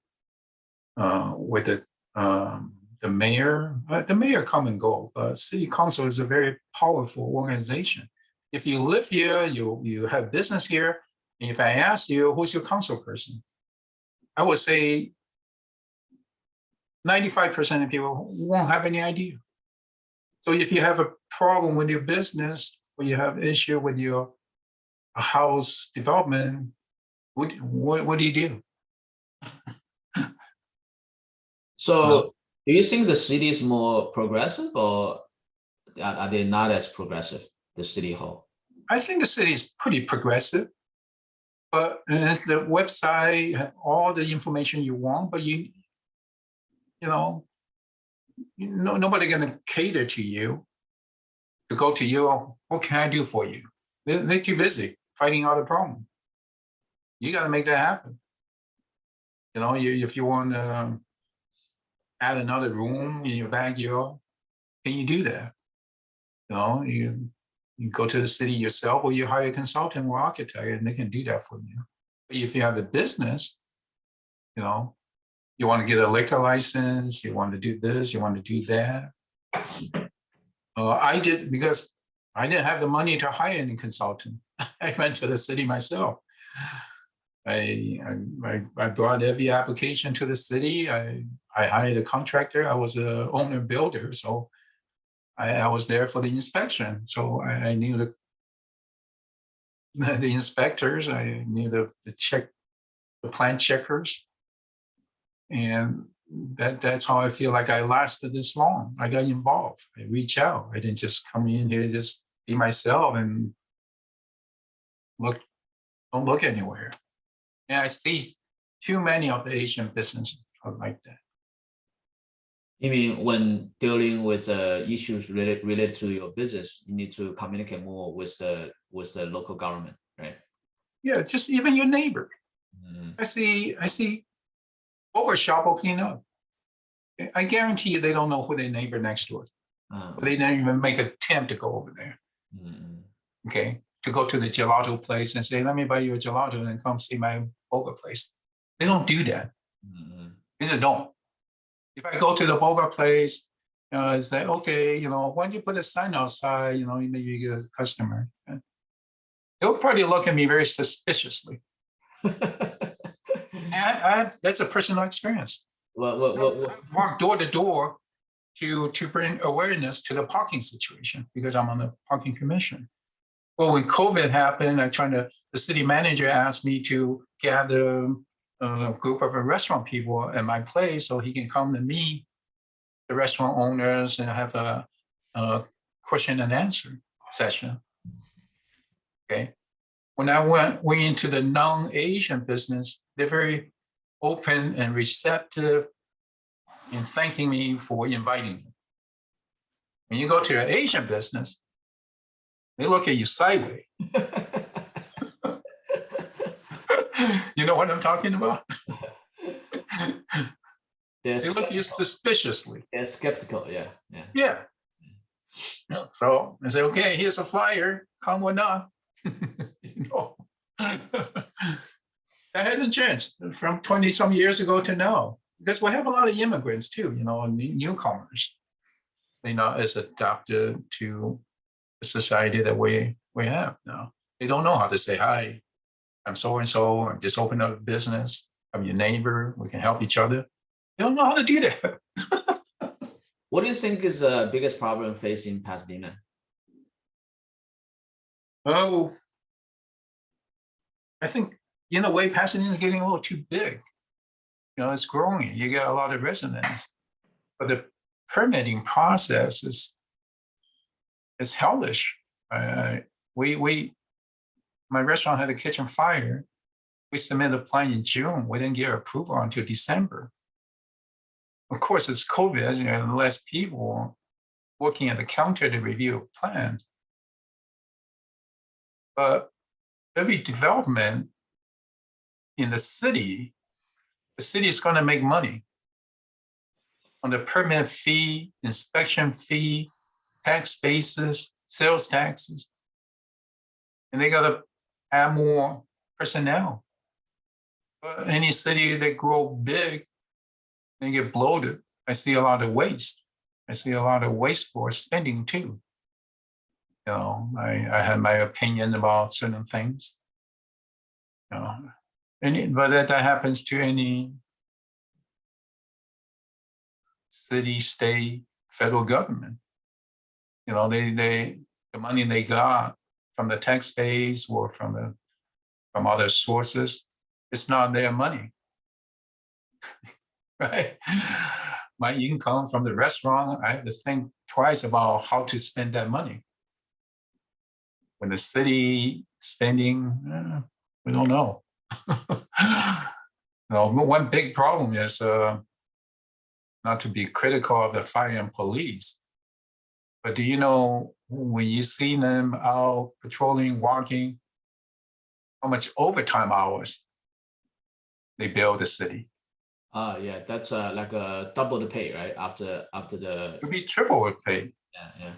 mayor. The mayor come and go, but city council is a very powerful organization. If you live here, you have business here. And if I ask you, who's your council person? I would say 95% of people won't have any idea. So if you have a problem with your business or you have issue with your house development, what do you do? So do you think the city is more progressive, or are they not as progressive, the city hall? I think the city is pretty progressive, but it's the website, all the information you want, but nobody gonna cater to you, to go to you. What can I do for you? They're too busy fighting other problems. You got to make that happen. If you want to add another room in your backyard, can you do that? You go to the city yourself, or you hire a consultant or architect, and they can do that for you. But if you have a business, you want to get a liquor license, you want to do this, you want to do that. I did, because I didn't have the money to hire any consultant. I went to the city myself. I brought every application to the city. I hired a contractor. I was an owner builder, so I was there for the inspection. So I knew the inspectors. I knew the plant checkers, and that's how I feel like I lasted this long. I got involved. I reached out. I didn't just come in here just be myself and don't look anywhere. And I see too many of the Asian businesses are like that. You mean when dealing with issues related to your business, you need to communicate more with the local government, right? Yeah, just even your neighbor. I see barbershop opening up. I guarantee you they don't know who their neighbor next door is. They don't even make an attempt to go over there. Okay, to go to the gelato place and say, let me buy you a gelato and then come see my boba place. They don't do that. They just don't. If I go to the boba place, it's like, okay, why don't you put a sign outside, maybe you get a customer. They'll probably look at me very suspiciously. And that's a personal experience. What? Walk door to door to bring awareness to the parking situation, because I'm on the parking commission. Well, when COVID happened, the city manager asked me to gather a group of restaurant people at my place so he can come to meet the restaurant owners and have a question and answer session. Okay. When I went into the non-Asian business, they're very open and receptive in thanking me for inviting them. When you go to an Asian business, they look at you sideways. You know what I'm talking about? They look at you suspiciously. They're skeptical, yeah. Yeah. So I say, okay, here's a flyer, come or not. That hasn't changed from 20 some years ago to now, because we have a lot of immigrants too, newcomers. They're not as adapted to the society that we have now. They don't know how to say, hi, I'm so-and-so, I'm just opened up a business, I'm your neighbor, we can help each other. They don't know how to do that. What do you think is the biggest problem facing Pasadena? Oh, I think in a way, Pasadena is getting a little too big. it's growing. You get a lot of residents, but the permitting process is hellish. My restaurant had a kitchen fire. We submitted a plan in June. We didn't get approval until December. Of course, it's COVID, and less people working at the counter to review a plan. But every development in the city is going to make money on the permit fee, inspection fee, tax basis, sales taxes. And they got to add more personnel. But any city that grow big, they get bloated. I see a lot of waste. I see a lot of wasteful spending too. I have my opinion about certain things. But that happens to any city, state, federal government. The money they got from the tax base or from other sources, it's not their money. Right? My income from the restaurant, I have to think twice about how to spend that money. When the city spending, we don't know. One big problem is not to be critical of the fire and police, but do you know when you see them out patrolling, walking, how much overtime hours they bill the city? Yeah, that's like a double the pay, right? After the. It would be triple the pay. Yeah.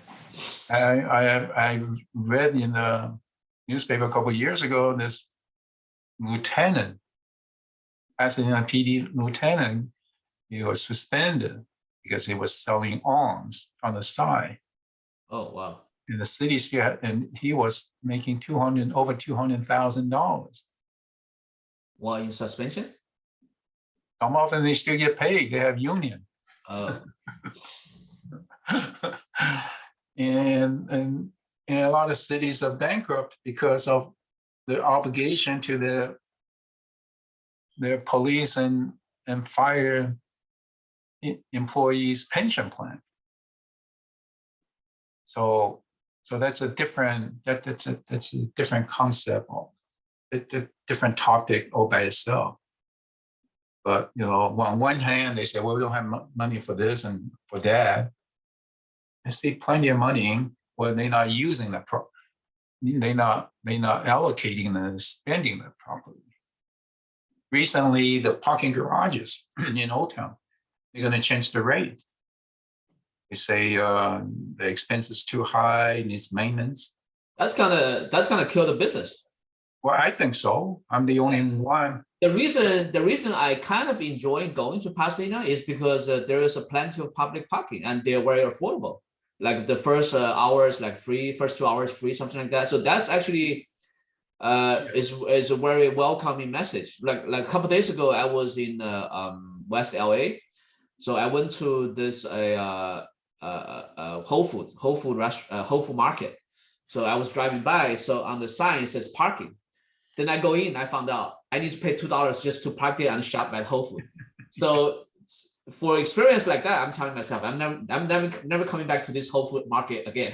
I read in the newspaper a couple of years ago, this lieutenant, Pasadena PD lieutenant, he was suspended because he was selling arms on the side. Oh, wow. In the city, and he was making over $200,000. While in suspension? Some of them, they still get paid. They have union. Oh. And a lot of cities are bankrupt because of the obligation to their police and fire employees' pension plan. So that's a different different concept. It's a different topic all by itself. But on one hand, they say, well, we don't have money for this and for that. I see plenty of money where they're not using that they're not allocating and spending it properly. Recently, the parking garages in Old Town, they're going to change the rate. They say the expense is too high, needs maintenance. That's gonna kill the business. Well, I think so. I'm the only one. The reason I kind of enjoy going to Pasadena is because there is a plenty of public parking and they're very affordable. Like the first hours, like free, first 2 hours free, something like that. So that's actually is a very welcoming message. Like a couple of days ago, I was in West LA, so I went to this Whole Food market. So I was driving by, so on the sign it says parking. Then I go in, I found out I need to pay $2 just to park there and shop at Whole Food. So for experience like that, I'm telling myself, I'm never coming back to this Whole Food market again.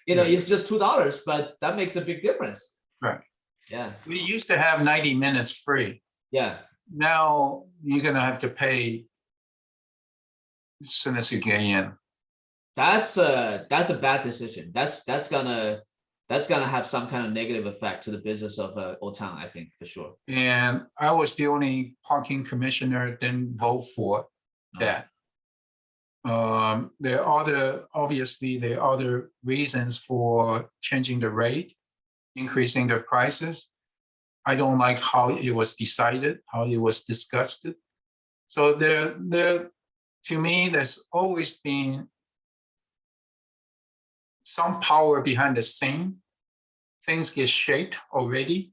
It's just $2, but that makes a big difference. Right. Yeah. We used to have 90 minutes free. Yeah. Now you're gonna have to pay as soon as you get in. That's a bad decision. That's gonna have some kind of negative effect to the business of Old Town, I think, for sure. And I was the only parking commissioner that didn't vote for that. There are other reasons for changing the rate, increasing the prices. I don't like how it was decided, how it was discussed. So to me, there's always been some power behind the scene. Things get shaped already.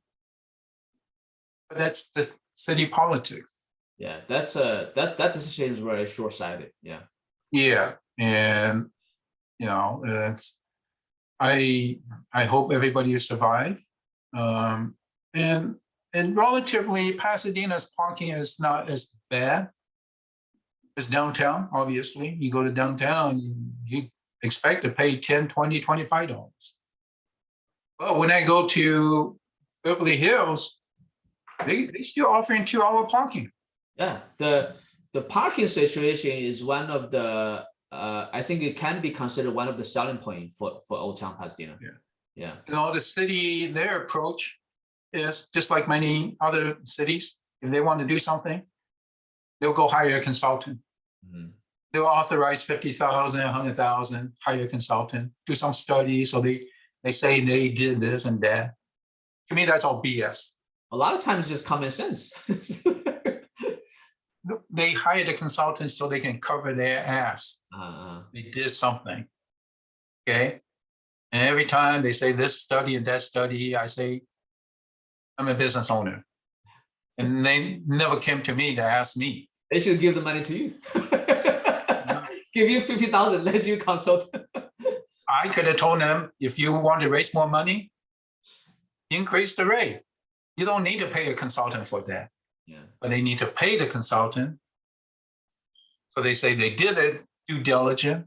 But that's the city politics. Yeah, that decision is very short-sighted. Yeah. Yeah, and I hope everybody will survive. And and relatively, Pasadena's parking is not as bad as downtown. Obviously, you go to downtown, you expect to pay $10, $20, $25. But when I go to Beverly Hills, they still offering 2-hour parking. Yeah, the parking situation is one of the I think it can be considered one of the selling point for Old Town Pasadena. Yeah. The city, their approach is just like many other cities. If they want to do something, they'll go hire a consultant. Mhm. They'll authorize 50,000, 100,000, hire a consultant, do some study. So they say they did this and that. To me, that's all BS. A lot of times it's just common sense. They hire the consultant so they can cover their ass. They did something. Okay. And every time they say this study and that study, I say, I'm a business owner. And they never came to me to ask me. They should give the money to you. Give you 50,000, let you consult. I could have told them, if you want to raise more money, increase the rate. You don't need to pay a consultant for that. Yeah. But they need to pay the consultant. So they say they did their due diligence.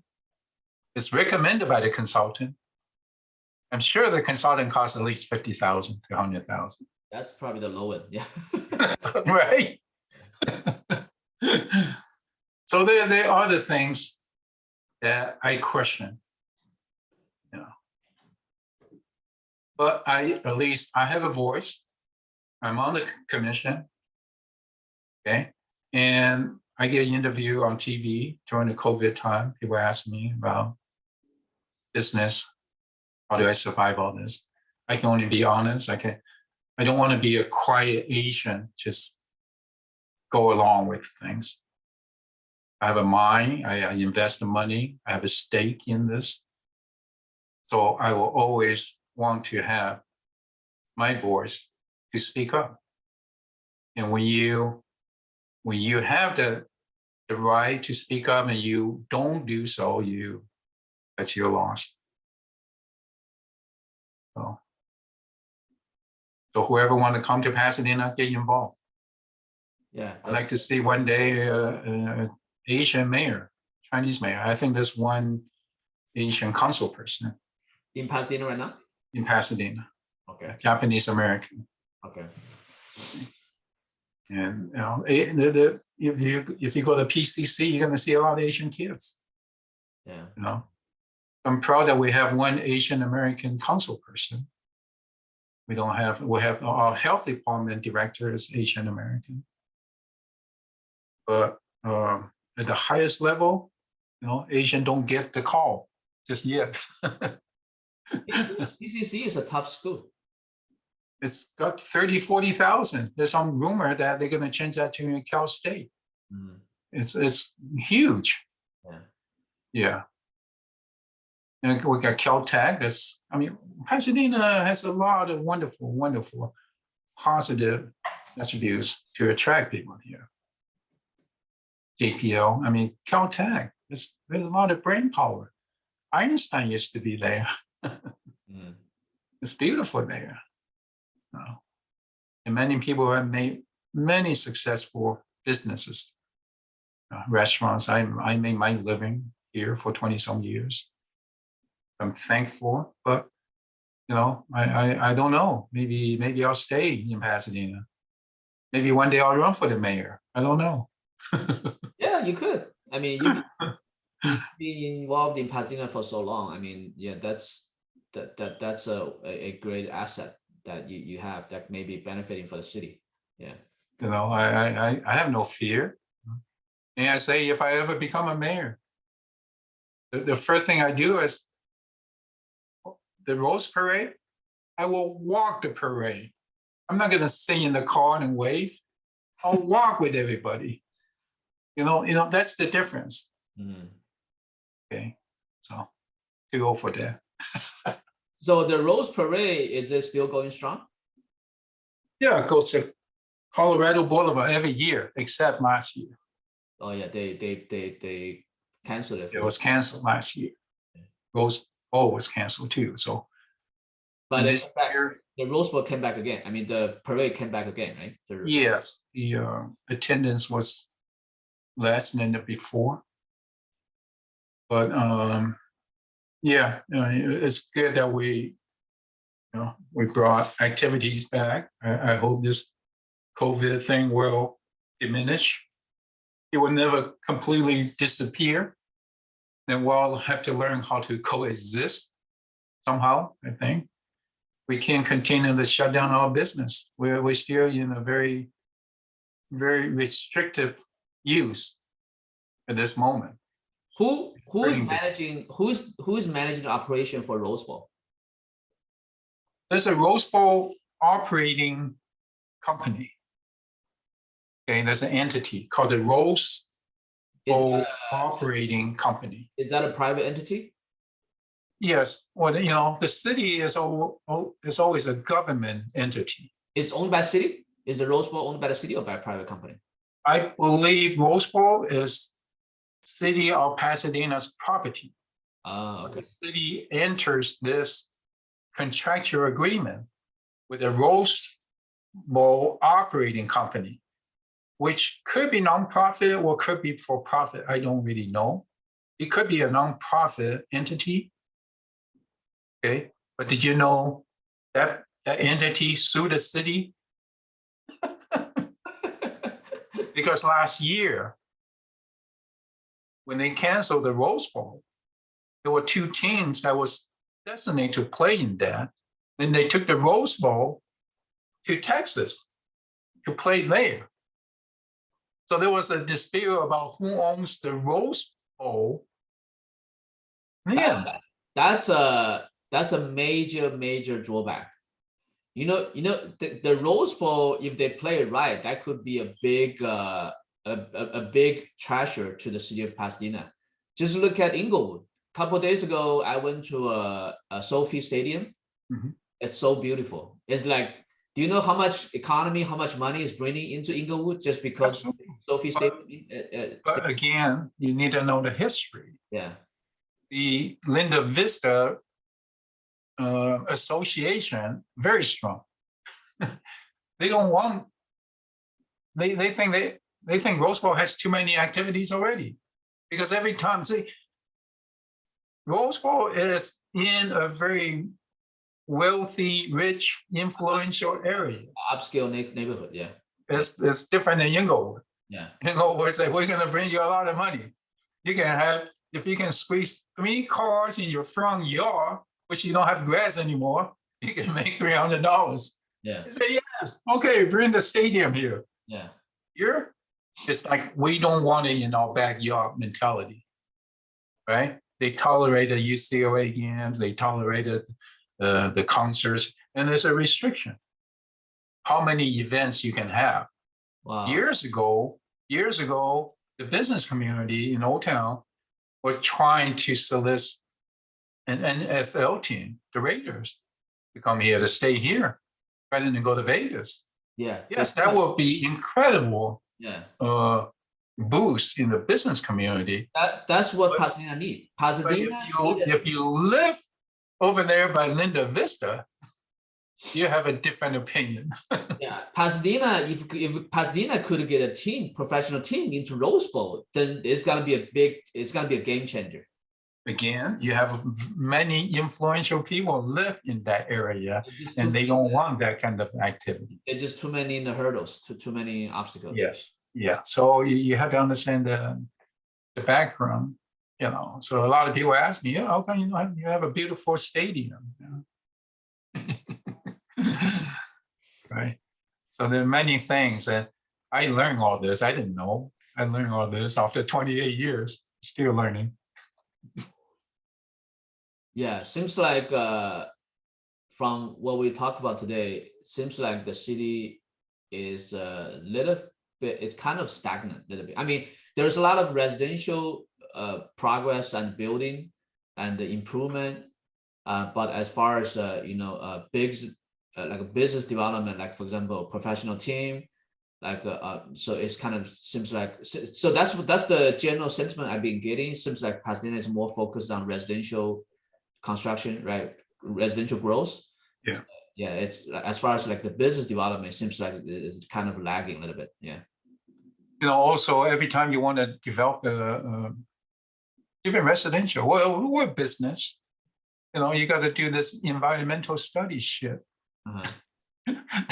It's recommended by the consultant. I'm sure the consultant costs at least 50,000 to 100,000. That's probably the low end. Yeah. Right. So there are the things that I question. But at least I have a voice. I'm on the commission. Okay. And I get an interview on TV during the COVID time. People ask me about business. How do I survive all this? I can only be honest. I don't want to be a quiet Asian, just go along with things. I have a mind, I invest the money, I have a stake in this. So I will always want to have my voice to speak up. And when you have the right to speak up and you don't do so, that's your loss. So whoever want to come to Pasadena, get involved. Yeah. I'd like to see one day Asian mayor, Chinese mayor. I think there's one Asian council person In Pasadena right now? in Pasadena, Okay. Japanese American. Okay. And if you go to PCC, you're going to see a lot of Asian kids. Yeah. I'm proud that we have one Asian American council person. We have our health department director is Asian American. But at the highest level, Asian don't get the call just yet. PCC is a tough school. It's got 30, 40,000. There's some rumor that they're going to change that to Cal State. Mm. It's huge. Yeah. And we got Caltech. Pasadena has a lot of wonderful, wonderful, positive attributes to attract people here. JPL, Caltech, there's a lot of brain power. Einstein used to be there. Mm. It's beautiful there. And many people have made many successful businesses, restaurants. I made my living here for 20 some years. I'm thankful, but I don't know. Maybe I'll stay in Pasadena. Maybe one day I'll run for the mayor. I don't know. Yeah, you could. You be involved in Pasadena for so long. Yeah, that's a great asset that you have that may be benefiting for the city. Yeah. I have no fear. And I say, if I ever become a mayor, the first thing I do is the Rose Parade. I will walk the parade. I'm not going to sing in the car and wave. I'll walk with everybody. That's the difference. Mm-hmm. Okay, so to go for that. So the Rose Parade, is it still going strong? Yeah, it goes to Colorado Boulevard every year, except last year. Oh yeah, they canceled it. It was canceled last year. Rose Bowl was canceled too. So But this year, the Rose Bowl came back again. I mean, the parade came back again, right? yes, the attendance was less than the before. But yeah, it's good that we brought activities back. I hope this COVID thing will diminish. It will never completely disappear. Then we'll have to learn how to coexist somehow, I think. We can't continue to shut down our business. We're still in a very, very restrictive use at this moment. Who is managing the operation for Rose Bowl? There's a Rose Bowl operating company. Okay, there's an entity called the Rose Bowl Operating Company. Is that a private entity? Yes. Well, the city is always a government entity. It's owned by city? Is the Rose Bowl owned by the city or by a private company? I believe Rose Bowl is city of Pasadena's property. Okay. The city enters this contractual agreement with a Rose Bowl operating company, which could be nonprofit or could be for profit. I don't really know. It could be a nonprofit entity. Okay, but did you know that that entity sued the city? Because last year, when they canceled the Rose Bowl, there were two teams that was destined to play in that. Then they took the Rose Bowl to Texas to play there. So there was a dispute about who owns the Rose Bowl. Yeah, That's a major drawback. The Rose Bowl, if they play it right, that could be a big treasure to the city of Pasadena. Just look at Inglewood. A couple of days ago, I went to a Sophie Stadium. Mm-hmm. It's so beautiful. It's like, do you know how much economy, how much money is bringing into Inglewood just because Sophie Stadium? But again, you need to know the history. Yeah. The Linda Vista Association, very strong. They don't want. They think Rose Bowl has too many activities already, because every time, Rose Bowl is in a very wealthy, rich, influential area. Upscale neighborhood, yeah. It's different than Inglewood. Yeah. Inglewood say, we're going to bring you a lot of money. You can have, if you can squeeze 3 cars in your front yard, which you don't have grass anymore, you can make $300. Yeah. You say, yes, okay, bring the stadium here. Yeah. Here, it's like, we don't want it in our backyard mentality, right? They tolerated UCLA games, they tolerated the concerts, and there's a restriction. How many events you can have. Wow. Years ago, the business community in Old Town were trying to solicit an NFL team, the Raiders, to come here, to stay here, rather than go to Vegas. Yeah. Yes, that would be incredible. Yeah. Boost in the business community. That's what Pasadena needs. Pasadena. If you live over there by Linda Vista, you have a different opinion. Yeah, Pasadena. If Pasadena could get a professional team into Rose Bowl, then it's gonna be a game changer. Again, you have many influential people live in that area, and they don't want that kind of activity. There's just too many hurdles, too many obstacles. Yes, yeah. So you have to understand the background. So a lot of people ask me, how come you have a beautiful stadium? Right. So there are many things that I learned all this. I didn't know. I learned all this after 28 years, still learning. Yeah, seems like from what we talked about today, seems like the city is a little bit, it's kind of stagnant a little bit. I mean, there's a lot of residential progress and building and the improvement, but as far as big like a business development, like for example, professional team, like so it's kind of seems like, so that's the general sentiment I've been getting. Seems like Pasadena is more focused on residential construction, right? Residential growth, Yeah. Yeah, it's as far as like the business development, it seems like it's kind of lagging a little bit. Yeah. Also every time you want to develop even residential, well, we're business. You got to do this environmental study shit. Uh-huh.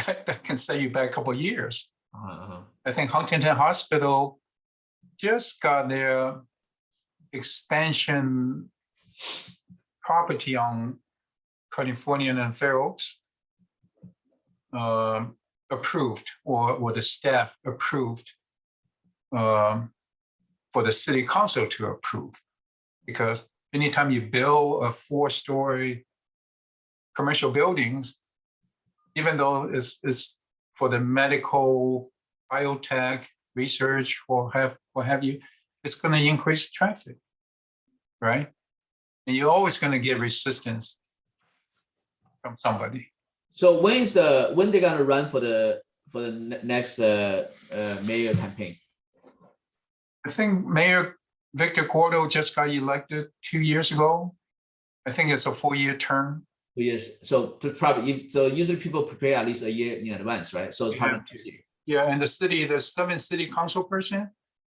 that can set you back a couple of years. Uh-huh. I think Huntington Hospital just got their expansion property on California and Fair Oaks approved, or the staff approved for the city council to approve. Because anytime you build a 4-story commercial buildings, even though it's for the medical, biotech, research, or what have you, it's going to increase traffic, right? And you're always going to get resistance from somebody. So when they're gonna run for the next mayor campaign? I think Mayor Victor Gordo just got elected 2 years ago. I think it's a 4-year term. 2 years. So usually people prepare at least a year in advance, right? So it's probably 2 years. Yeah, and there's 7 city council person.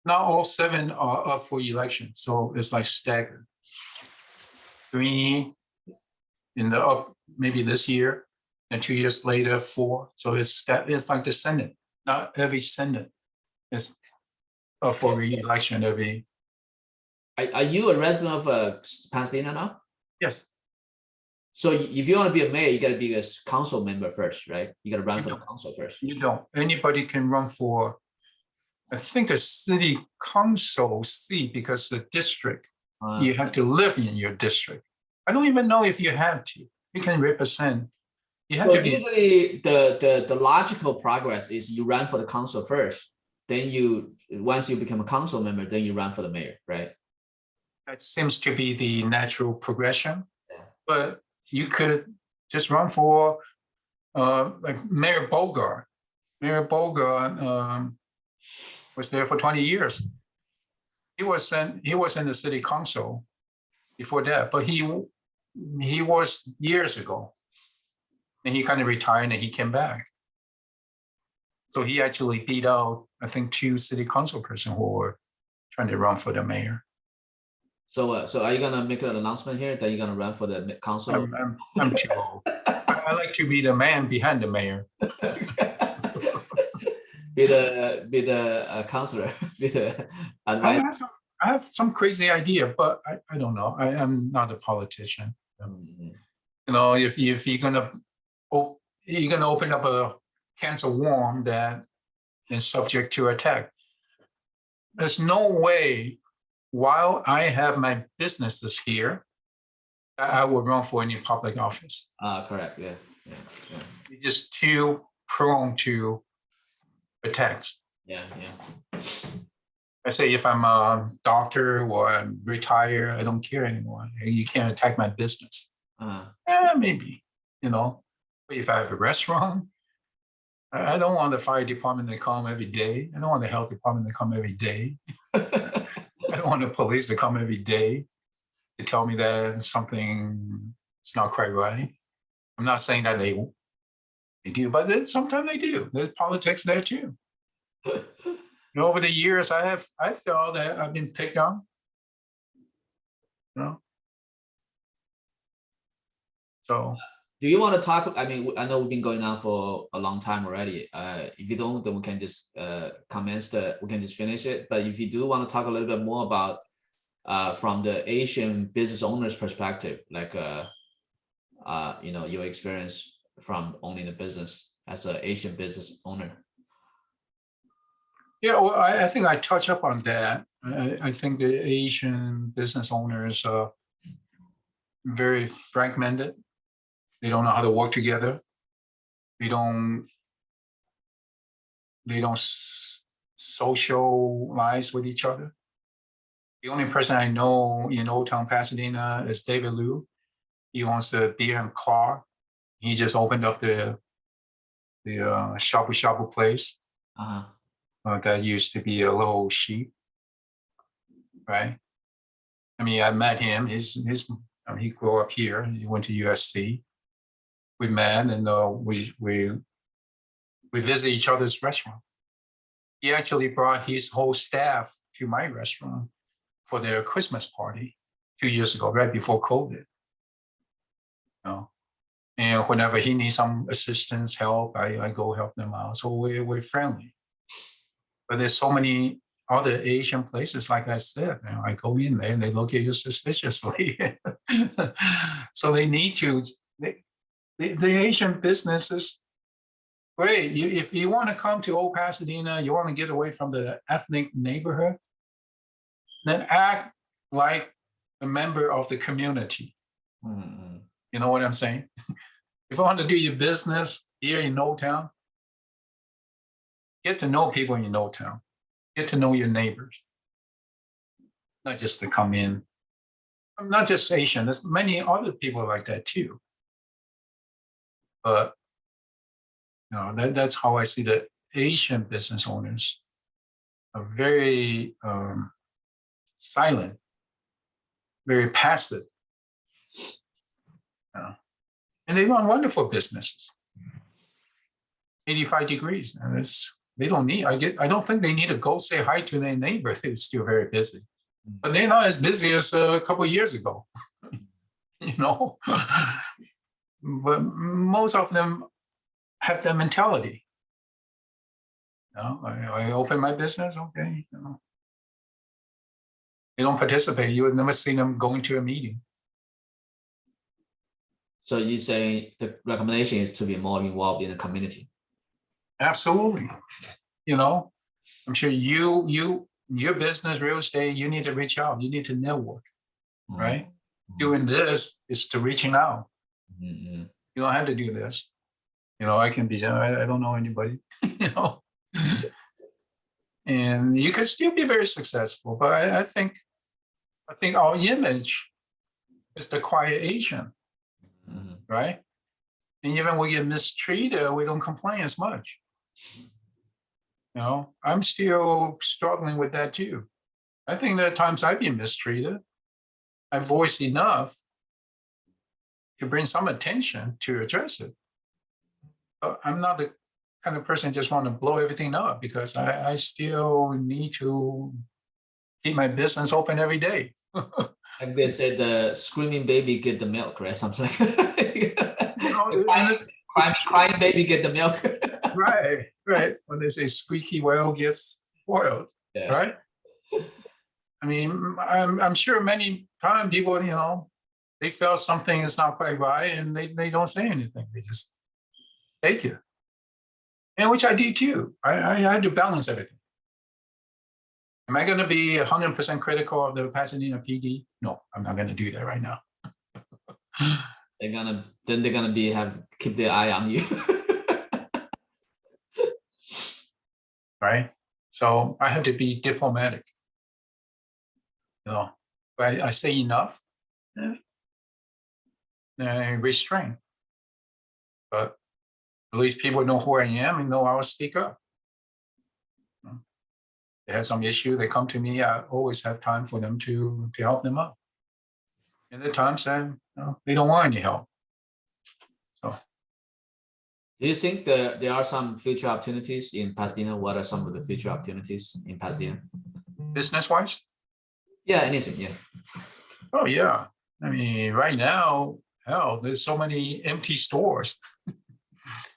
Not all 7 are up for election, so it's like staggered. 3 in the up maybe this year, and 2 years later 4. So it's like the Senate. Not every Senate is up for re-election every. Are you a resident of Pasadena now? Yes. So if you want to be a mayor, you got to be a council member first, right? You got to run for the council first. You don't. Anybody can run for, I think, a city council seat, because the district, you have to live in your district. I don't even know if you have to. You can represent. You have So to be. usually the logical progress is you run for the council first, then once you become a council member, then you run for the mayor, right? That seems to be the natural progression. Yeah. But you could just run for like Mayor Bogart. Mayor Bogart was there for 20 years. He was in the city council before that, but he was years ago. And he kind of retired and he came back. So he actually beat out, I think, 2 city council persons who were trying to run for the mayor. So are you gonna make an announcement here that you're gonna run for the council? I'm too old. I like to be the man behind the mayor. be the counselor, be the advisor. I have some crazy idea, but I don't know. I'm not a politician. If you're gonna open up a cancer worm that is subject to attack, there's no way, while I have my businesses here, I would run for any public office. Correct. Yeah. You're just too prone to attacks. Yeah. I say if I'm a doctor or I'm retired, I don't care anymore. You can't attack my business. Maybe, But if I have a restaurant, I don't want the fire department to come every day. I don't want the health department to come every day. I don't want the police to come every day to tell me that something is not quite right. I'm not saying that they do, but sometimes they do. There's politics there too. Over the years, I felt that I've been picked on. So. Do you want to talk? I mean, I know we've been going on for a long time already. If you don't, then we can just we can just finish it. But if you do want to talk a little bit more about from the Asian business owner's perspective, like your experience from owning a business as an Asian business owner. Yeah, well, I think I touch up on that. I think the Asian business owners are very fragmented. They don't know how to work together. They don't socialize with each other. The only person I know in Old Town Pasadena is David Liu. He owns the Beer and Claw. He just opened up the shabu shabu place. That used to be a little chic, right? I mean, I met him. He grew up here. He went to USC. we met and we visit each other's restaurant. He actually brought his whole staff to my restaurant for their Christmas party 2 years ago, right before COVID. You know? And whenever he needs some assistance, help, I go help them out. So we're friendly. But there's so many other Asian places, like I said, you know, I go in there and they look at you suspiciously. So they need to, the Asian business is great. If you want to come to Old Pasadena, you want to get away from the ethnic neighborhood, then act like a member of the community. Mm-hmm. You know what I'm saying? If you want to do your business here in Old Town, get to know people in Old Town. Get to know your neighbors. Not just to come in. I'm not just Asian. There's many other people like that too. But you know, that's how I see the Asian business owners are very silent, very passive. And they run wonderful businesses. 85 degrees. And they don't need, I don't think they need to go say hi to their neighbor. They're still very busy. But they're not as busy as a couple of years ago. You know? But most of them have that mentality. You know, I open my business, okay. You know. They don't participate. You would never see them going to a meeting. So you say the recommendation is to be more involved in the community. Absolutely. You know, I'm sure your business, real estate, you need to reach out. You need to network, right? Mm-hmm. Doing this is to reaching out. Mm-hmm. You don't have to do this. You know, I can be, I don't know anybody, you know. And you can still be very successful. But I think our image is the quiet Asian, mm-hmm. right? And even we get mistreated, we don't complain as much. You know, I'm still struggling with that too. I think there are times I've been mistreated. I've voiced enough to bring some attention to address it. But I'm not the kind of person just want to blow everything up because I still need to keep my business open every day. Like they said, the screaming baby get the milk, right? Something like that. You know, crying baby get the milk. Right. When they say squeaky whale gets spoiled, yeah. Right? I mean, I'm sure many times people, you know, they feel something is not quite right and they don't say anything. They just take it. And which I do too. I had to balance everything. Am I going to be 100% critical of the Pasadena PD? No, I'm not going to do that right now. They're gonna keep their eye on you. Right? So I have to be diplomatic. You know, but I say enough, and restrain. But at least people know who I am and know I will speak up. They have some issue, they come to me, I always have time for them to help them out. And the times that they don't want any help. So do you think that there are some future opportunities in Pasadena? What are some of the future opportunities in Pasadena? Business-wise? Yeah, anything, yeah. Oh yeah. I mean, right now, hell, there's so many empty stores.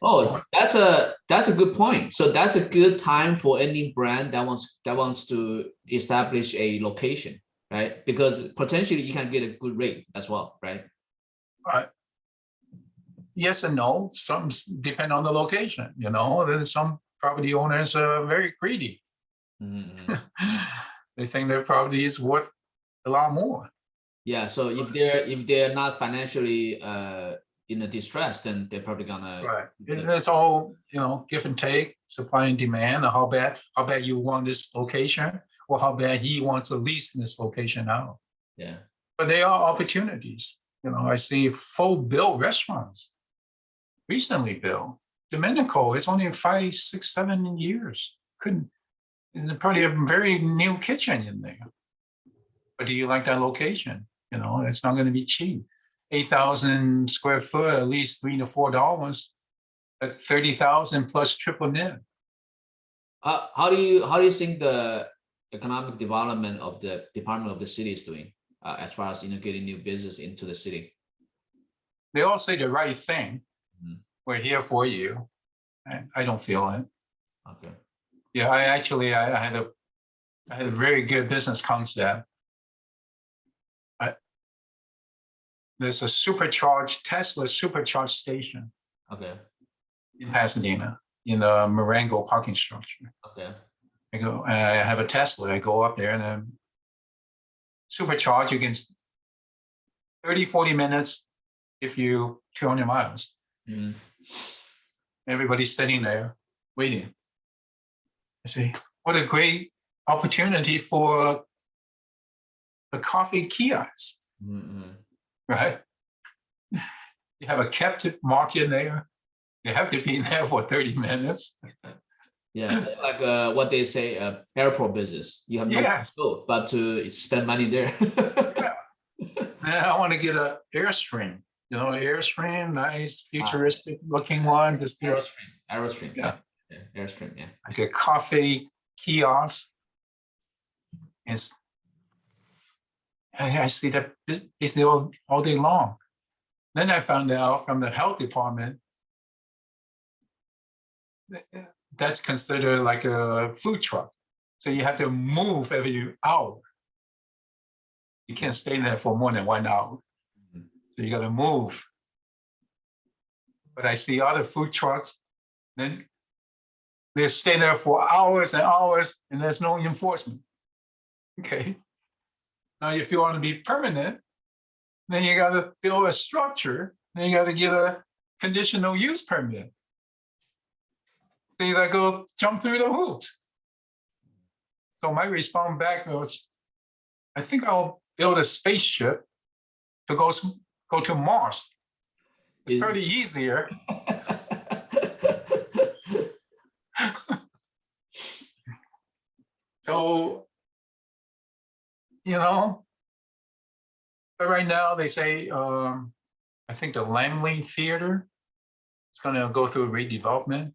Oh, that's a good point. So that's a good time for any brand that wants to establish a location, right? Because potentially you can get a good rate as well, right? Yes and no. Some depend on the location. You know, there's some property owners are very greedy. Mm-hmm. They think their property is worth a lot more. Yeah. So if they're not financially in a distress, then they're probably gonna. Right. It's all, you know, give and take, supply and demand. How bad you want this location, or how bad he wants to lease this location out. Yeah. But they are opportunities. You know, I see full built restaurants recently built. Domenico, it's only 5, 6, 7 years. There's probably a very new kitchen in there. But do you like that location? You know, it's not going to be cheap. 8,000 square foot, at least $3 to $4. That's 30,000 plus triple net. How do you think the economic development of the department of the city is doing as far as getting new business into the city? They all say the right thing. Mhm. We're here for you. And I don't feel it. Okay. Yeah, I had a very good business concept. There's a Tesla supercharged station Okay. in Pasadena in the Marengo parking structure. Okay. I have a Tesla. I go up there and then supercharge against 30, 40 minutes if you 200 miles. Mhm. Everybody's sitting there waiting. I say, what a great opportunity for a coffee kiosk, Mhm. right? You have a captive market there. They have to be there for 30 minutes. Yeah, it's like what they say, airport business. You have no Yes. go but to spend money there. And I want to get an Airstream, Airstream, nice futuristic looking one. Just Aerostream. Yeah. Airstream, yeah. Like a coffee kiosk. And I see that it's all day long. Then I found out from the health department that's considered like a food truck. So you have to move every hour. You can't stay there for more than 1 hour. So you got to move. But I see other food trucks, then they stay there for hours and hours, and there's no enforcement. Okay. Now, if you want to be permanent, then you got to build a structure. Then you got to get a conditional use permit. So you got to go jump through the hoops. So my response back was, I think I'll build a spaceship to go to Mars. It's pretty easier. So, but right now they say, I think the Langley Theater is going to go through redevelopment.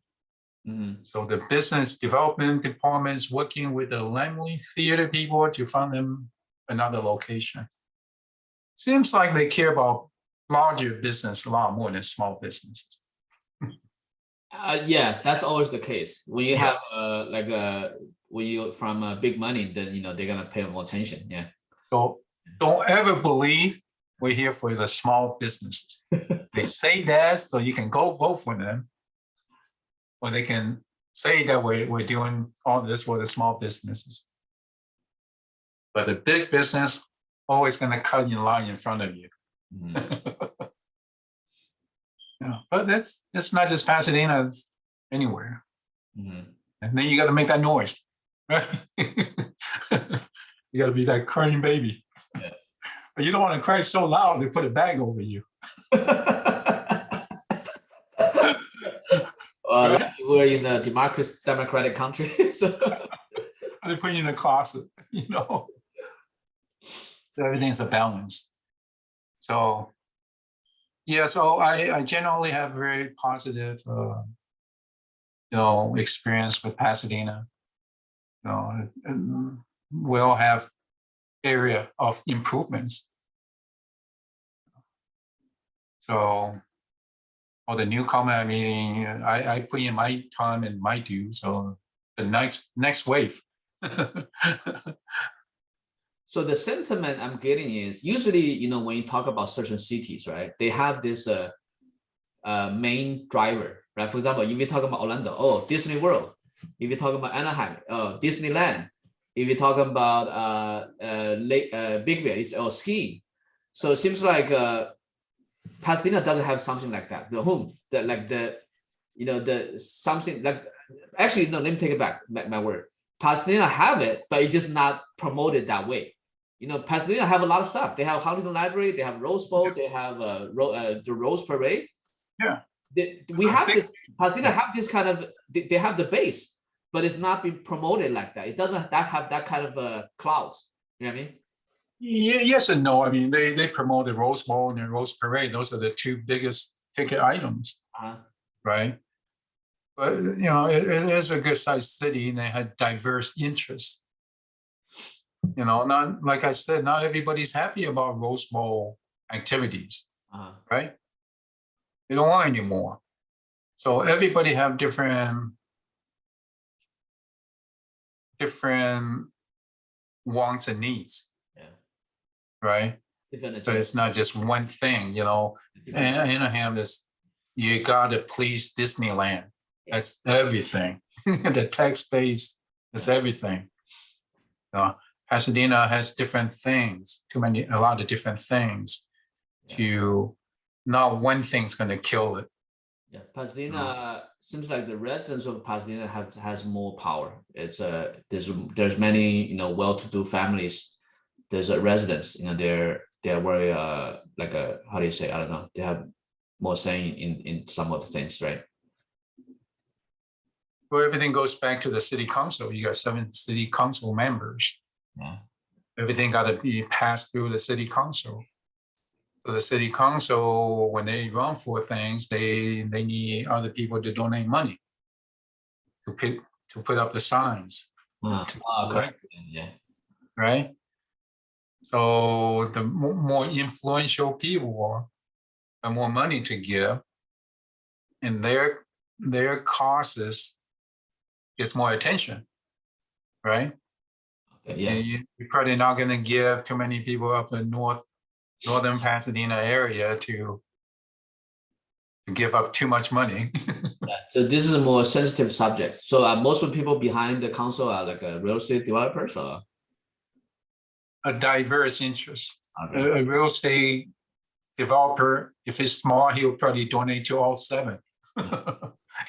Mhm. So the business development department is working with the Langley Theater people to find them another location. Seems like they care about larger business a lot more than small businesses. Yeah, that's always the case. When you have Yes. when you from big money, then they're gonna pay more attention. Yeah. So don't ever believe we're here for the small businesses. They say that so you can go vote for them, or they can say that we're doing all this for the small businesses. But the big business always going to cut in line in front of you. Mhm. But that's not just Pasadena, it's anywhere. Mhm. And then you got to make that noise. Right? You got to be that crying baby. Yeah. But you don't want to cry so loud they put a bag over you. Like we're in a democratic country, so They put you in a closet, So everything's a balance. So, yeah, so I generally have very positive, experience with Pasadena. And we'll have area of improvements. So, or the newcomer, I put in my time and my due. So the next wave. So the sentiment I'm getting is usually, when you talk about certain cities, right? They have this main driver, right? For example, if you talk about Orlando, oh, Disney World. If you talk about Anaheim, oh, Disneyland. If you talk about Big Bear, it's skiing. So it seems like Pasadena doesn't have something like that. The home, the something like. Actually, no. Let me take it back. My word. Pasadena have it, but it's just not promoted that way. Pasadena have a lot of stuff. They have Huntington Library, they have Rose Bowl, they have the Rose Parade. Yeah. We have this, Pasadena have this kind of, they have the base, but it's not being promoted like that. It doesn't have that kind of clouds. You know what I mean? Yes and no. I mean, they promote the Rose Bowl and the Rose Parade. Those are the two biggest ticket items, right? But it is a good sized city, and they had diverse interests. Not like I said, not everybody's happy about Rose Bowl activities, right? They don't want any more. So everybody have different wants and needs, right? But it's not just one thing, Anaheim is, you gotta please Disneyland. That's everything. The tax base is everything. Pasadena has different things, a lot of different things to, not one thing's gonna kill it. Yeah, Pasadena seems like the residents of Pasadena has more power. It's there's many well-to-do families. There's a residents, they're very like a, how do you say, I don't know, they have more say in some of the things, right? Well, everything goes back to the city council. You got 7 city council members. Yeah. Everything got to be passed through the city council. So the city council, when they run for things, they need other people to donate money to put up the signs. Correct. Yeah. Right. So the more influential people have more money to give, and their causes gets more attention, right? Okay, yeah. And you're probably not going to give too many people up in northern Pasadena area to give up too much money. Yeah, so this is a more sensitive subject. So most of the people behind the council are like a real estate developers, or A diverse interest. okay. A real estate developer, if it's small, he'll probably donate to all 7.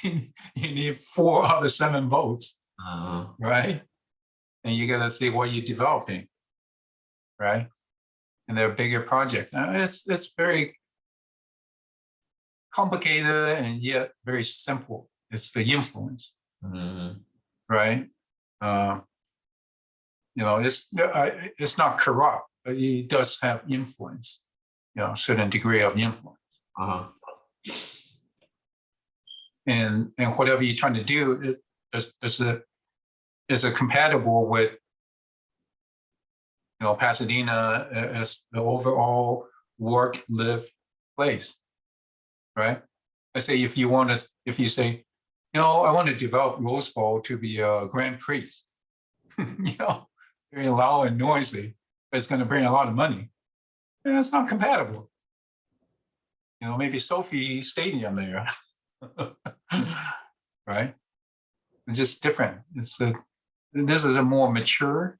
You need 4 out of 7 votes, right? And you got to see what you're developing, right? And they're bigger projects. It's very complicated and yet very simple. It's the influence, right? It's not corrupt, but it does have influence, a certain degree of influence. And whatever you're trying to do, is it compatible with Pasadena as the overall work live place, right? Let's say if you say, I want to develop Rose Bowl to be a Grand Prix, very loud and noisy, but it's going to bring a lot of money. And that's not compatible. Maybe Sophie Stadium there, right? It's just different. This is a more mature,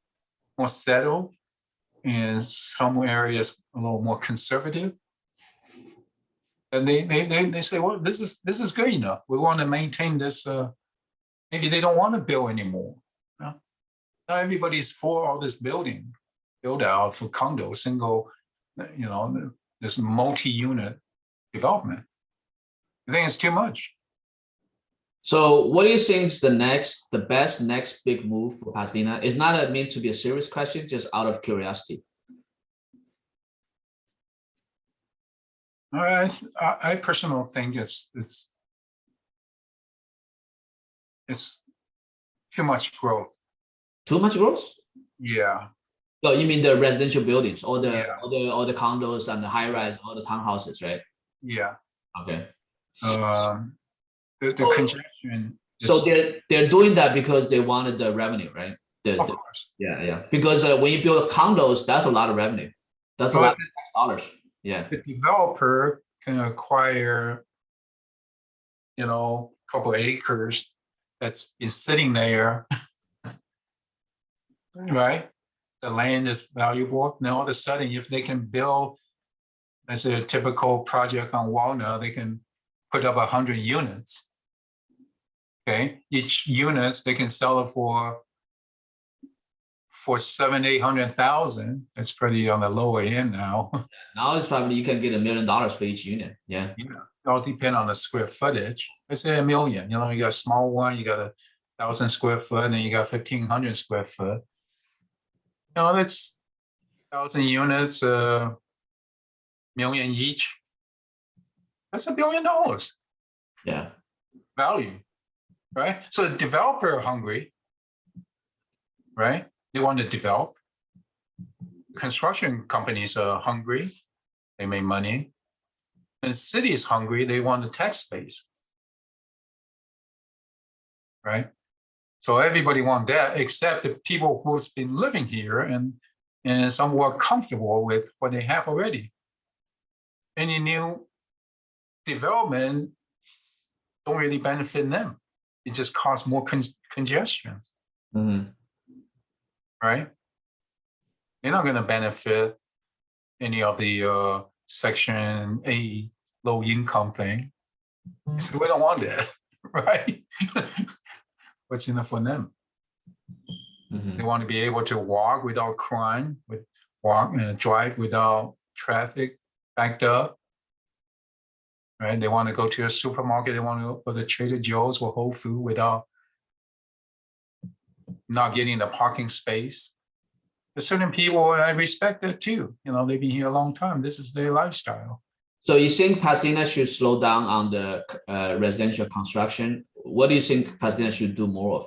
more settled, and some areas a little more conservative. And they say, well, this is good enough. We want to maintain this. Maybe they don't want to build anymore. Not everybody's for all this build out for condo, single, this multi-unit development. I think it's too much. So what do you think is the best next big move for Pasadena? It's not meant to be a serious question, just out of curiosity. I personally think it's too much growth. Too much growth? Yeah. No, you mean the residential buildings, all the condos and the high rise, all the townhouses, right? Yeah. Okay. The congestion. So they're doing that because they wanted the revenue, right? Of course. Yeah. Because when you build condos, that's a lot of revenue. That's a lot of dollars. Yeah. The developer can acquire, a couple of acres that's been sitting there, right? The land is valuable. Now all of a sudden, if they can build, as a typical project on Walnut, they can put up 100 units. Okay, each unit they can sell it for $700,000-800,000. That's pretty on the lower end now. Now it's probably you can get $1 million for each unit. Yeah. It all depends on the square footage. Let's say $1 million. You got a small one, you got 1,000 square foot, and then you got 1,500 square foot. That's 1,000 units, million each. That's $1 billion Yeah. value, right? So the developer are hungry, right? They want to develop. Construction companies are hungry. They make money. And the city is hungry. They want the tax space, right? So everybody want that, except the people who's been living here and somewhat comfortable with what they have already. Any new development don't really benefit them. It just causes more congestion, Mhm. right? They're not going to benefit any of the Section 8 low income thing. So we don't want that, right? What's in it for them? Mhm. They want to be able to walk without crime, drive without traffic backed up. Right? They want to go to a supermarket. They want to go to Trader Joe's or Whole Foods without not getting the parking space. There's certain people, I respect that too. You know, they've been here a long time. This is their lifestyle. So you think Pasadena should slow down on the residential construction? What do you think Pasadena should do more of?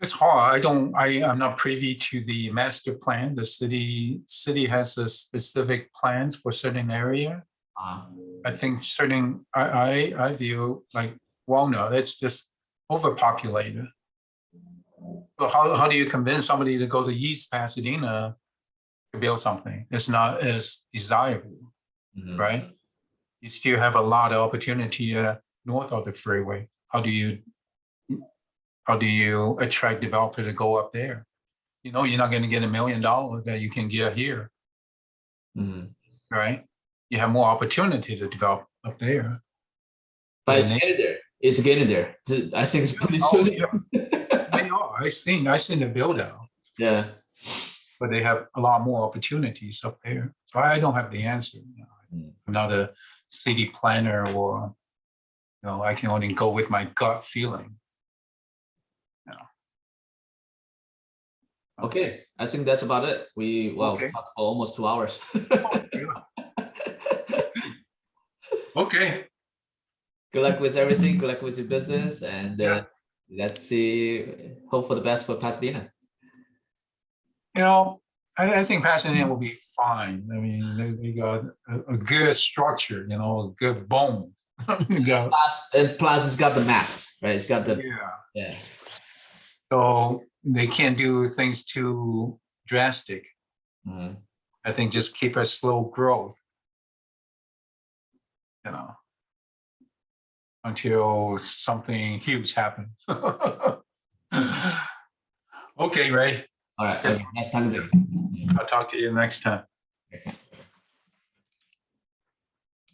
It's hard. I'm not privy to the master plan. The city has a specific plans for certain area. I think I view like Walnut, it's just overpopulated. So how do you convince somebody to go to East Pasadena to build something? It's not as desirable, Mhm. right? You still have a lot of opportunity north of the freeway. How do you attract developers to go up there? You know, you're not going to get $1 million that you can get here, Mhm. right? You have more opportunity to develop up there. But it's getting there. It's getting there. I think it's pretty soon. They are. I seen the build out, Yeah. but they have a lot more opportunities up there. So I don't have the answer. You know, I'm not a city planner, or I can only go with my gut feeling. Okay, I think that's about it. We Okay. talked for almost 2 hours. Okay. Good luck with everything. Good luck with your business, and let's see. Hope for the best for Pasadena. I think Pasadena will be fine. I mean, they got a good structure, a good bones. Plus, it's got the mass, right? It's got the yeah. So they can't do things too drastic. Mhm. I think just keep a slow growth, until something huge happens. Okay, Ray. All right. Okay. Nice talking to you. I'll talk to you next time. Next time.